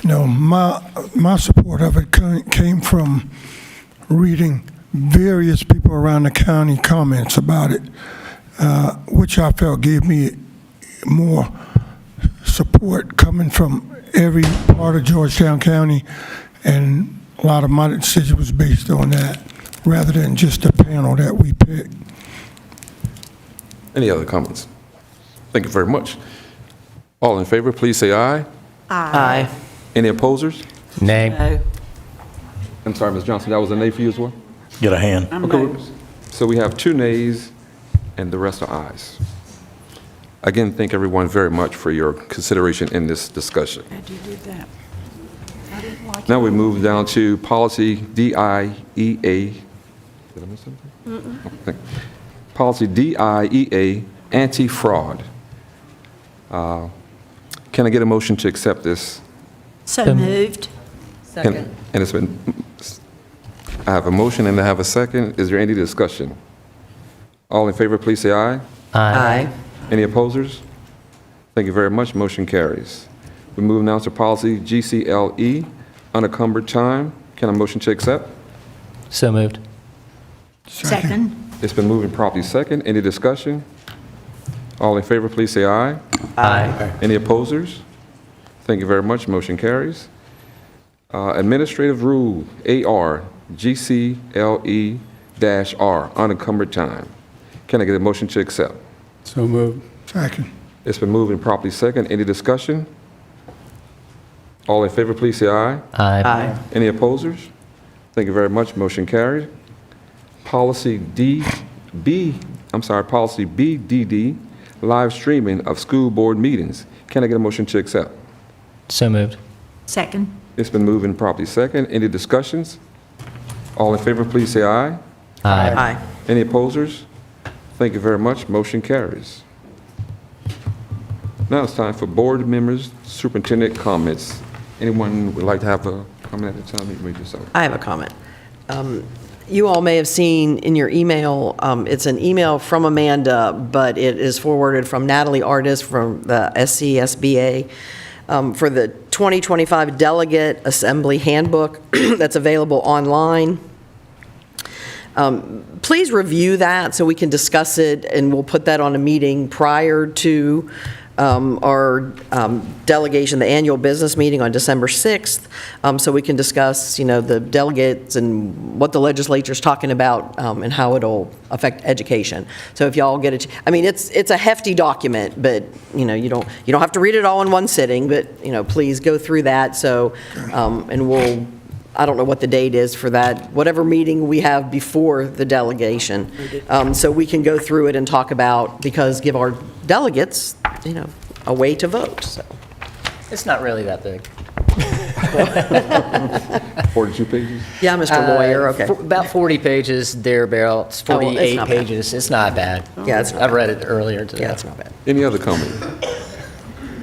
No, my support of it came from reading various people around the county comments about it, which I felt gave me more support coming from every part of Georgetown County, and a lot of my decision was based on that, rather than just the panel that we picked. Any other comments? Thank you very much. All in favor, please say aye. Aye. Any opposers? Nay. No, I'm sorry, Ms. Johnson, that was a nay for you as well? Get a hand. I'm Okay, no. so we have 2 nays and the rest are ayes. Again, thank everyone very much for your consideration in this discussion. Glad you did that. I didn't like Now we move down to policy DIEA. Did I miss something? Okay. Policy DIEA, anti-fraud. Can I get a motion to accept this? So moved. And it's been, I have a motion and I have a second. Is there any discussion? All in favor, please say aye. Aye. Any opposers? Thank you very much. Motion carries. We move now to policy GCLE, unencumbered time. Can I motion to accept? So moved. Second. It's been moved and properly second. Any discussion? All in favor, please say aye. Aye. Any opposers? Thank you very much. Motion carries. Administrative Rule AR GCLE-R, unencumbered time. Can I get a motion to accept? So moved. Second. It's been moved and properly second. Any discussion? All in favor, please say aye. Aye. Any opposers? Thank you very much. Motion carried. Policy Policy BDD, live streaming of school board meetings. Can I get a motion to accept? So moved. Second. It's been moved and properly second. Any discussions? All in favor, please say aye. Aye. Any opposers? Thank you very much. Motion carries. Now it's time for board members, superintendent comments. Anyone would like to have a comment at a time? You can read yourself. I have a comment. You all may have seen in your email, it's an email from Amanda, but it is forwarded from Natalie Artis from the SCSBA for the 2025 Delegate Assembly Handbook that's available online. Please review that so we can discuss it, and we'll put that on a meeting prior to our delegation, the annual business meeting on December 6th, so we can discuss, the delegates and what the legislature's talking about and how it'll affect education. So if y'all get it, it's a hefty document, but, you don't have to read it all in one sitting, but, please go through that. So, and I don't know what the date is for that, whatever meeting we have before the delegation. So we can go through it and talk about, give our delegates, a way to vote, so. It's not really that big. 42 pages? Yeah, Mr. Lawyer, okay. About 40 pages, thereabouts, Oh, well, it's 48 not bad. pages. It's not bad. Yeah, it's not I've read it earlier today. Yeah, it's not bad. Any other comment?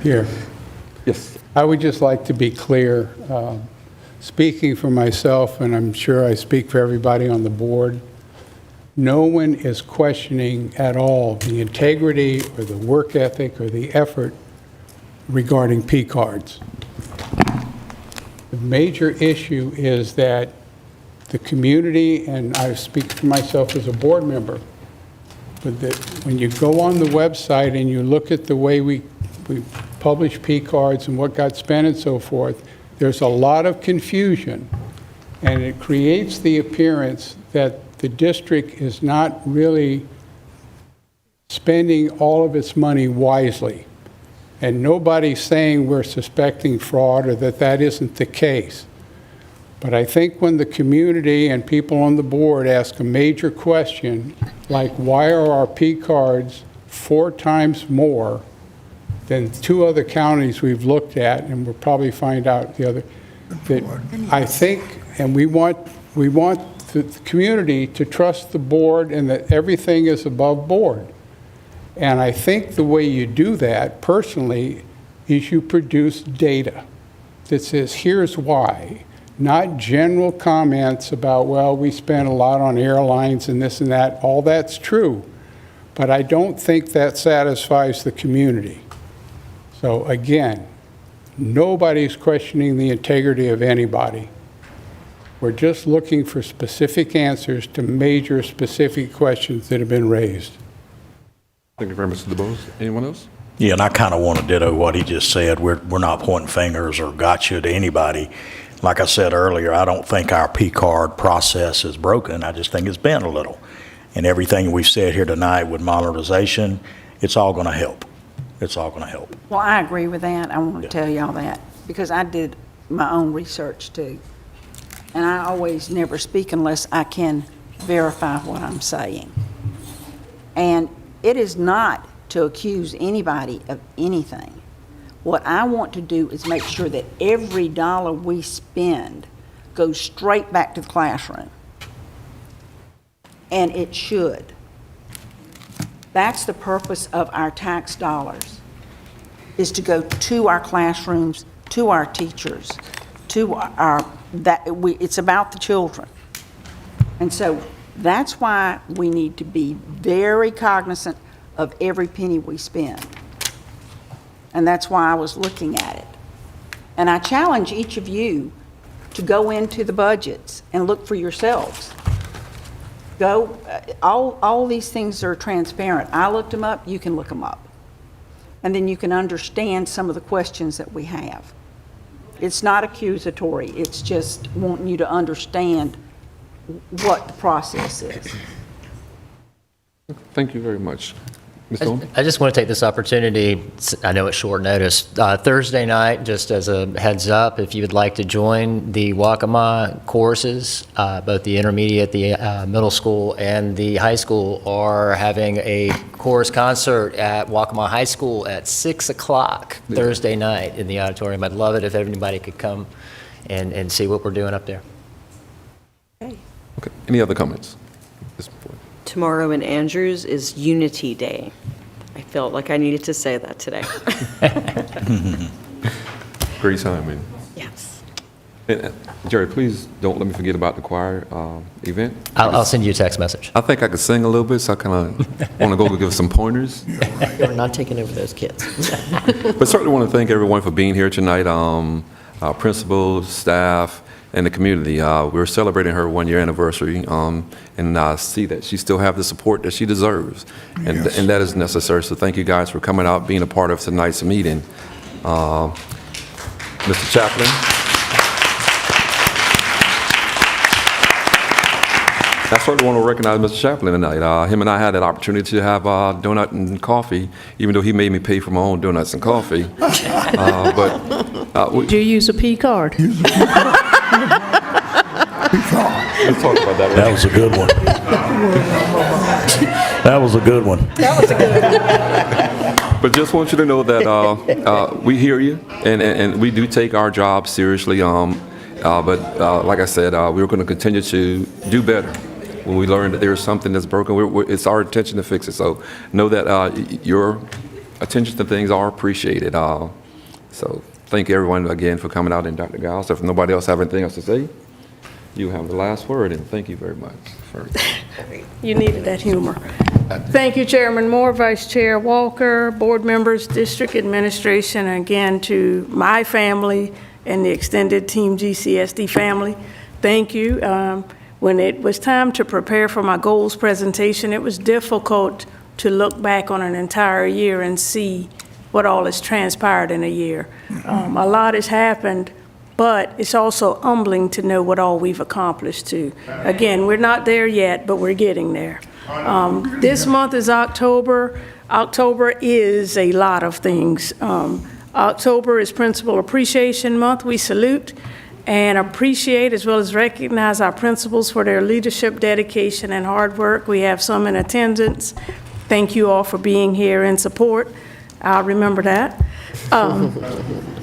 Here. Yes. I would just like to be clear, speaking for myself, and I'm sure I speak for everybody on the board, no one is questioning at all the integrity or the work ethic or the effort regarding P cards. The major issue is that the community, and I speak for myself as a board member, but that when you go on the website and you look at the way we publish P cards and what got spent and so forth, there's a lot of confusion, and it creates the appearance that the district is not really spending all of its money wisely. And nobody's saying we're suspecting fraud or that isn't the case. But I think when the community and people on the board ask a major question, like why are our P cards 4 times more than 2 other counties we've looked at, and we'll probably find out the other, that I think, and we want the community to trust the board and that everything is above board. And I think the way you do that, personally, is you produce data that says, here's why, not general comments about, well, we spent a lot on airlines and this and that. All that's true, but I don't think that satisfies the community. So again, nobody's questioning the integrity of anybody. We're just looking for specific answers to major specific questions that have been raised. Thank you very much, Mr. DeBose. Anyone else? Yeah, and I kind of want to ditto what he just said. We're not pointing fingers or gotcha to anybody. Like I said earlier, I don't think our P card process is broken. I just think it's bent a little. And everything we've said here tonight with modernization, it's all going to help. It's all going to help. Well, I agree with that. I want to tell y'all that because I did my own research too. And I always never speak unless I can verify what I'm saying. And it is not to accuse anybody of anything. What I want to do is make sure that every dollar we spend goes straight back to the classroom. And it should. That's the purpose of our tax dollars, is to go to our classrooms, to our teachers, to it's about the children. And so that's why we need to be very cognizant of every penny we spend. And that's why I was looking at it. And I challenge each of you to go into the budgets and look for yourselves. Go, all these things are transparent. I looked them up, you can look them up. And then you can understand some of the questions that we have. It's not accusatory, it's just wanting you to understand what the process is. Thank you very much. Ms. Coleman? I just want to take this opportunity, I know it's short notice, Thursday night, just as a heads up, if you would like to join the Waccamaw courses, both the intermediate, the middle school, and the high school are having a chorus concert at Waccamaw High School at 6 o'clock Thursday night in the auditorium. I'd love it if everybody could come and see what we're doing up there. Okay. Any other comments? Tomorrow in Andrews is Unity Day. I felt like I needed to say that today. Great timing. Yes. And, Jerry, please don't let me forget about the choir event. I'll send you a text message. I think I could sing a little bit, so I kind of want to go give some pointers. You're not taking over those kids. But certainly want to thank everyone for being here tonight, our principals, staff, and the community. We're celebrating her one-year anniversary, and I see that she still have the support that she deserves, and that is necessary. So thank you guys for coming out, being a part of tonight's meeting. Mr. Chaplain. I certainly want to recognize Mr. Chaplain tonight. Him and I had that opportunity to have donut and coffee, even though he made me pay for my own donuts and coffee. Did you use a P card? Let's talk about that. That was a good one. That was a good one. But just want you to know that we hear you, and we do take our job seriously. But like I said, we're going to continue to do better. When we learn that there's something that's broken, it's our intention to fix it. So know that your attention to things are appreciated. So thank everyone again for coming out, and Dr. Giles. If nobody else have anything else to say, you have the last word, and thank you very much. You needed that humor. Thank you, Chairman Moore, Vice Chair Walker, board members, district administration, and again to my family and the extended Team GCSD family. Thank you. When it was time to prepare for my goals presentation, it was difficult to look back on an entire year and see what all has transpired in a year. A lot has happened, but it's also humbling to know what all we've accomplished too. Again, we're not there yet, but we're getting there. This month is October. October is a lot of things. October is Principal Appreciation Month. We salute and appreciate as well as recognize our principals for their leadership, dedication, and hard work. We have some in attendance. Thank you all for being here in support. I'll remember that.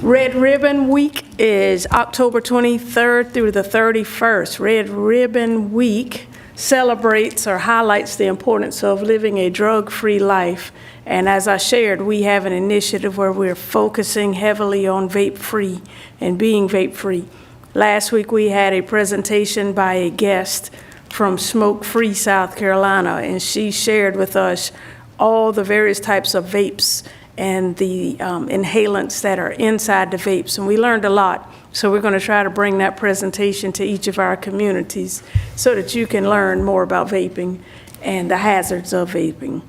Red Ribbon Week is October 23rd through the 31st. Red Ribbon Week celebrates or highlights the importance of living a drug-free life. And as I shared, we have an initiative where we're focusing heavily on vape-free and being vape-free. Last week, we had a presentation by a guest from Smoke-Free, South Carolina, and she shared with us all the various types of vapes and the inhalants that are inside the vapes, and we learned a lot. So we're going to try to bring that presentation to each of our communities so that you can learn more about vaping and the hazards of vaping.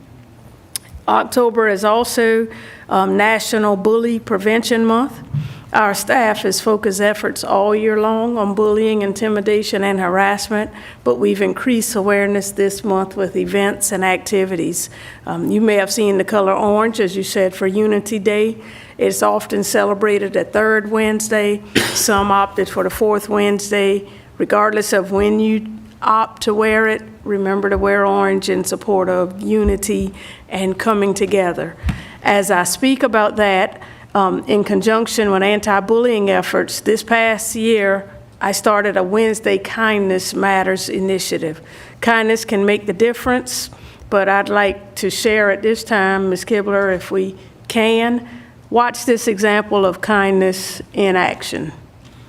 October is also National Bully Prevention Month. Our staff has focused efforts all year long on bullying, intimidation, and harassment, but we've increased awareness this month with events and activities. You may have seen the color orange, as you said, for Unity Day. It's often celebrated at third Wednesday. Some opted for the fourth Wednesday. Regardless of when you opt to wear it, remember to wear orange in support of unity and coming together. As I speak about that, in conjunction with anti-bullying efforts, this past year, I started a Wednesday Kindness Matters initiative. Kindness can make the difference, but I'd like to share at this time, Ms. Kibler, if we can, watch this example of kindness in action.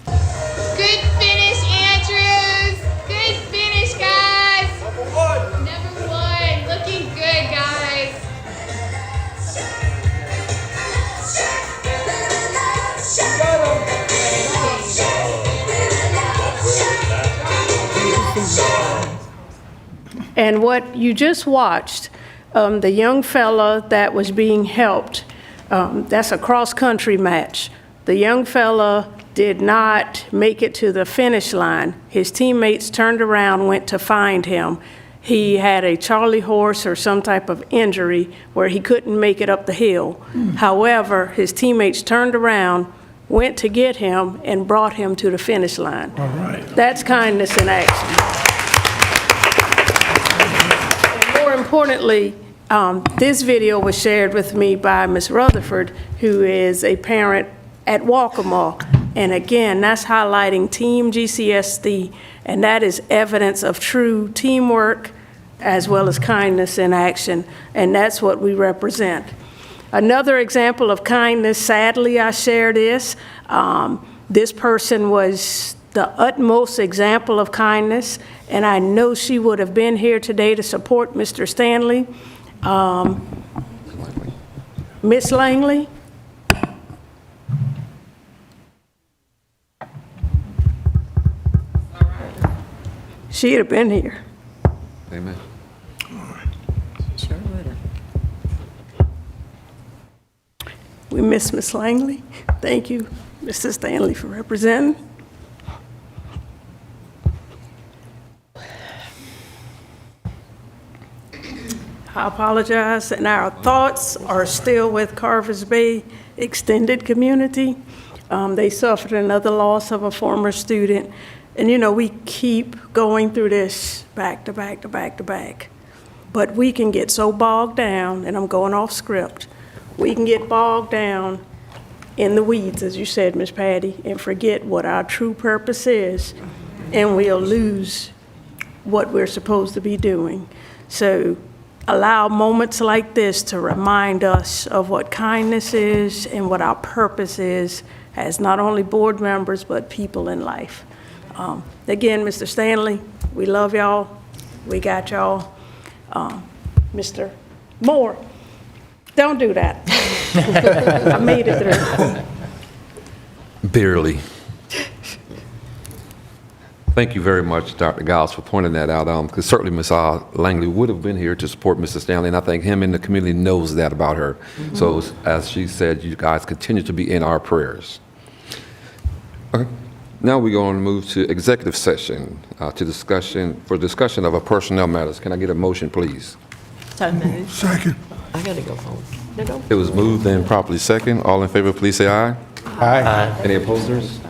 Good finish, Andrews. Good finish, guys. Number one. Looking good, guys. Got him. And what you just watched, the young fella that was being helped, that's a cross-country match. The young fella did not make it to the finish line. His teammates turned around, went to find him. He had a Charlie horse or some type of injury where he couldn't make it up the hill. However, his teammates turned around, went to get him, and brought him to the finish line. All right. That's kindness in action. And more importantly, this video was shared with me by Ms. Rutherford, who is a parent at Waccamaw. And again, that's highlighting Team GCSD, and that is evidence of true teamwork as well as kindness in action, and that's what we represent. Another example of kindness, sadly, I share this. This person was the utmost example of kindness, and I know she would have been here today to support Mr. Stanley. Miss Langley? She'd have been here. Amen. Sure would have. We miss Miss Langley. Thank you, Mr. Stanley, for representing. I apologize, and our thoughts are still with Carvers Bay Extended Community. They suffered another loss of a former student. And you know, we keep going through this back to back to back to back. But we can get so bogged down, and I'm going off script, we can get bogged down in the weeds, as you said, Miss Patty, and forget what our true purpose is, and we'll lose what we're supposed to be doing. So allow moments like this to remind us of what kindness is and what our purpose is as not only board members, but people in life. Again, Mr. Stanley, we love y'all. We got y'all. Mr. Moore, don't do that. I made it through. Barely. Thank you very much, Dr. Giles, for pointing that out, because certainly Ms. Langley would have been here to support Mr. Stanley, and I think him and the community knows that about her. So as she said, you guys continue to be in our prayers. Okay. Now we're going to move to executive session for discussion of a personnel matters. Can I get a motion, please? So moved. Second. I gotta go home. No, no. It was moved and properly second. All in favor, please say aye. Aye. Any opposers?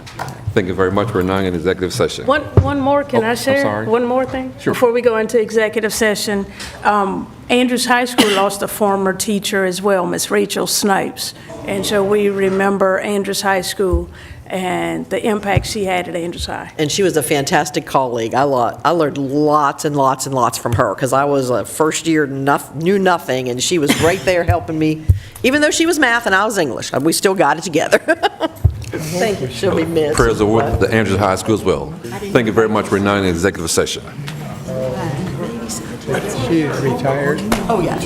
Thank you very much. We're now in executive session. One more, can Oh, I I'm share? sorry. One more thing? Sure. Before we go into executive session, Andrews High School lost a former teacher as well, Miss Rachel Snipes. And so we remember Andrews High School and the impact she had at Andrews High. And she was a fantastic colleague. I learned lots and lots and lots from her because I was a first year, knew nothing, and she was right there helping me. Even though she was math and I was English, we still got it together. Thank you. She'll be missed. Prayers are with the Andrews High School as well. Thank you very much. We're now in executive session. She is retired. Oh, yeah.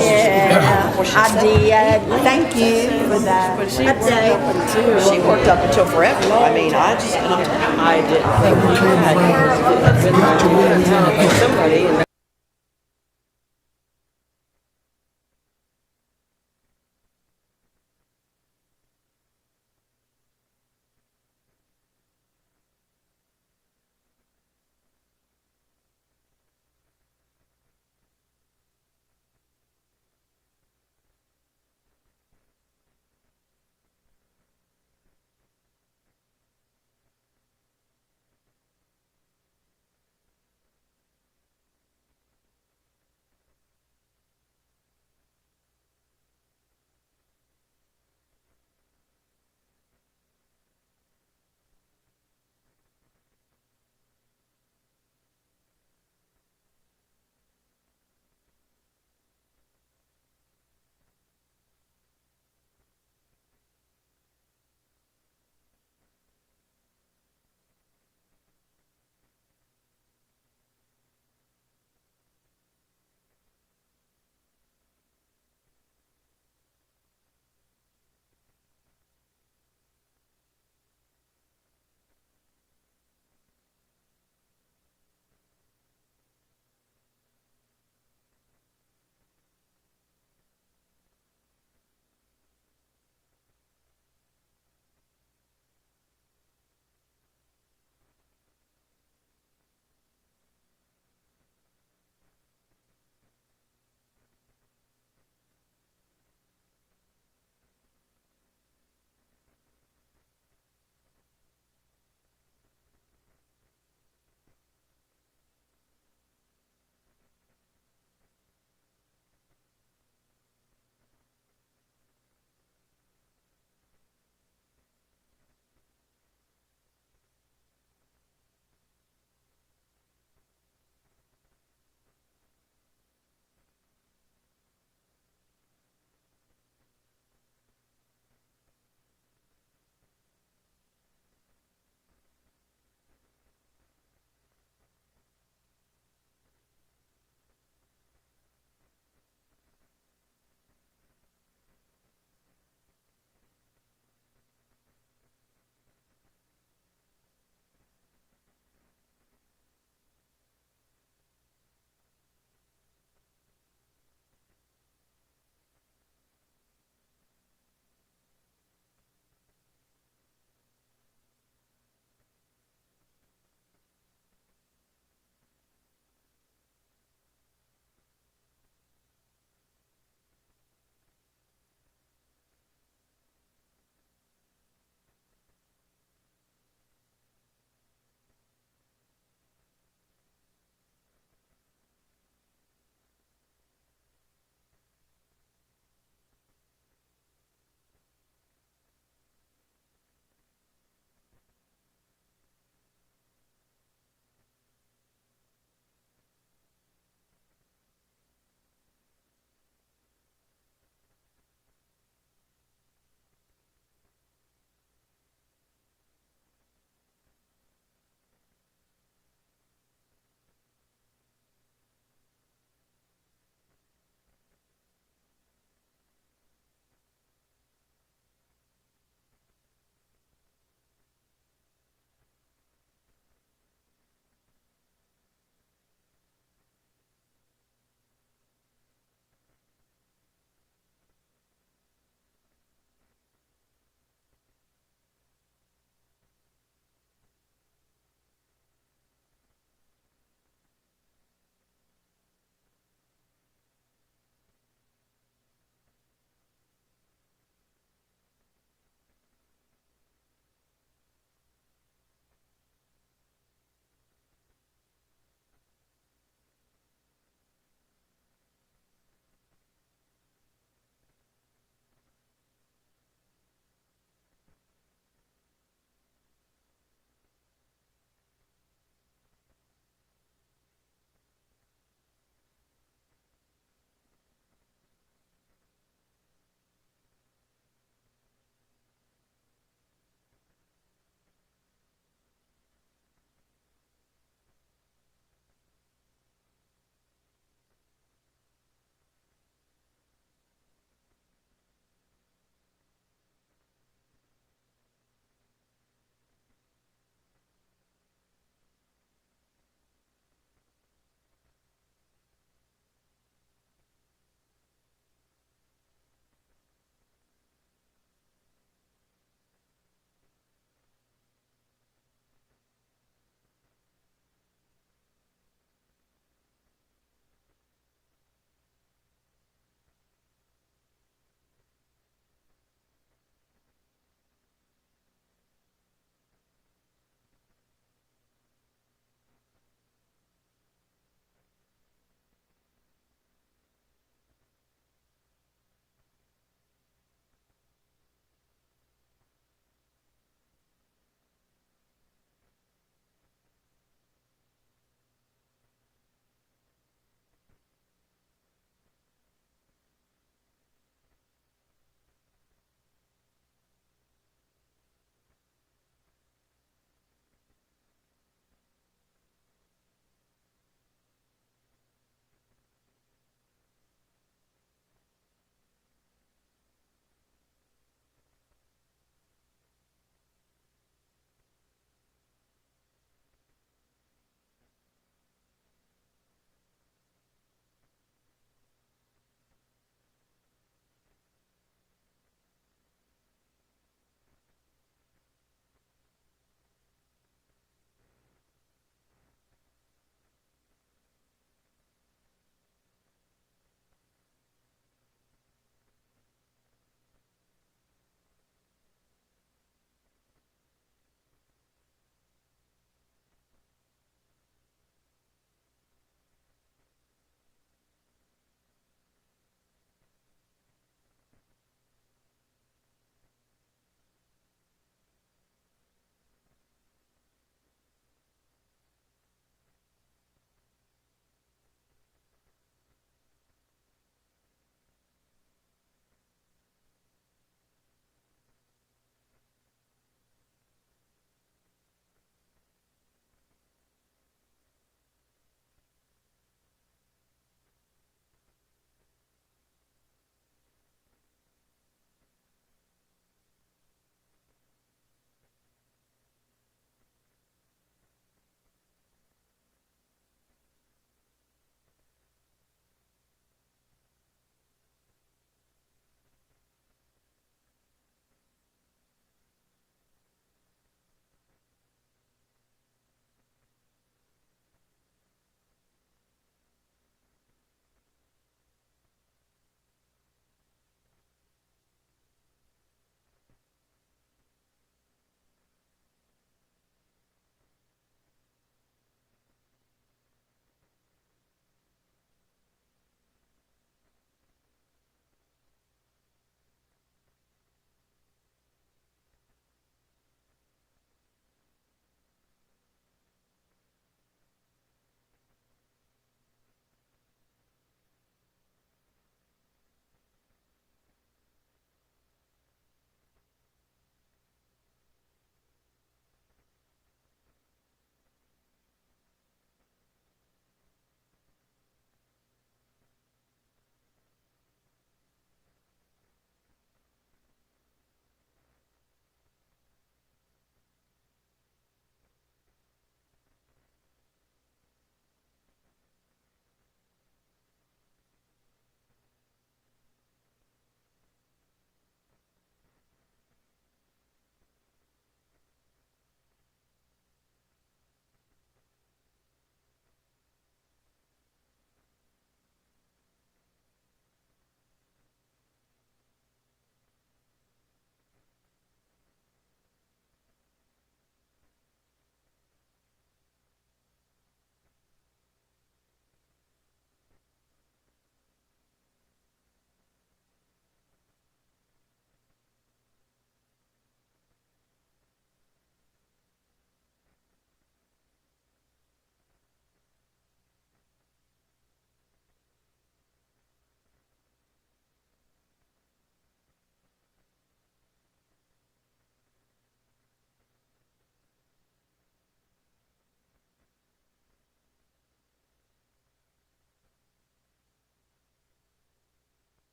Yeah, I did. Thank you for that update. She worked up until forever. I mean, I did. Somebody.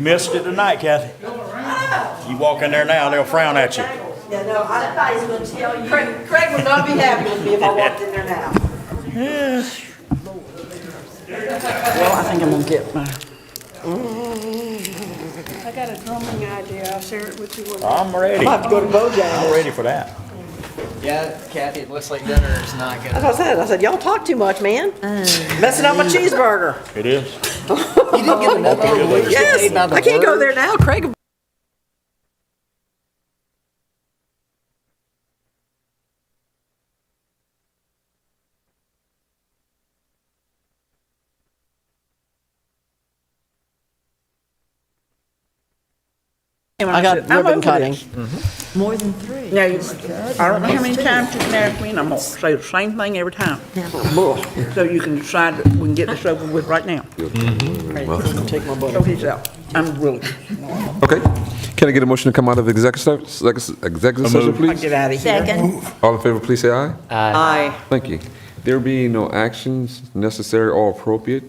missed it tonight, Kathy. You walk in there now, they'll frown at you. Yeah, no, somebody's going to tell you. Craig would not be happy with me if I walked in there now. Well, I think I'm gonna get my, I got a drumming idea. I'll share it with you. I'm ready. I'll have to go to Bojangles. I'm ready for that. Yeah, Kathy, it looks like dinner is not That's what I said. I said, y'all talk too much, man. Messing up my cheeseburger. It is. You didn't get another. Yes, I can't go there now. Craig. I got I'm ribbon over cutting. this. More than 3. Now, I don't know how many times you can ask me, and I'm gonna say the same thing every time. So you can decide that we can get this over with right now. Take my butt. So he's out. I'm really, Okay. Can I get a motion to come out of executive session, I'll please? get out of here. Second. All in favor, please say aye. Aye. Thank you. There being no actions necessary or appropriate,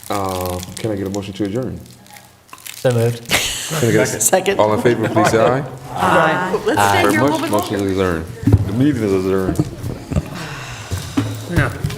can I get a motion to adjourn? So moved. Can I get a- Second. All in favor, please say aye. Let's stay Very here a little much. bit longer. Motion is adjourned. The meeting is adjourned. No.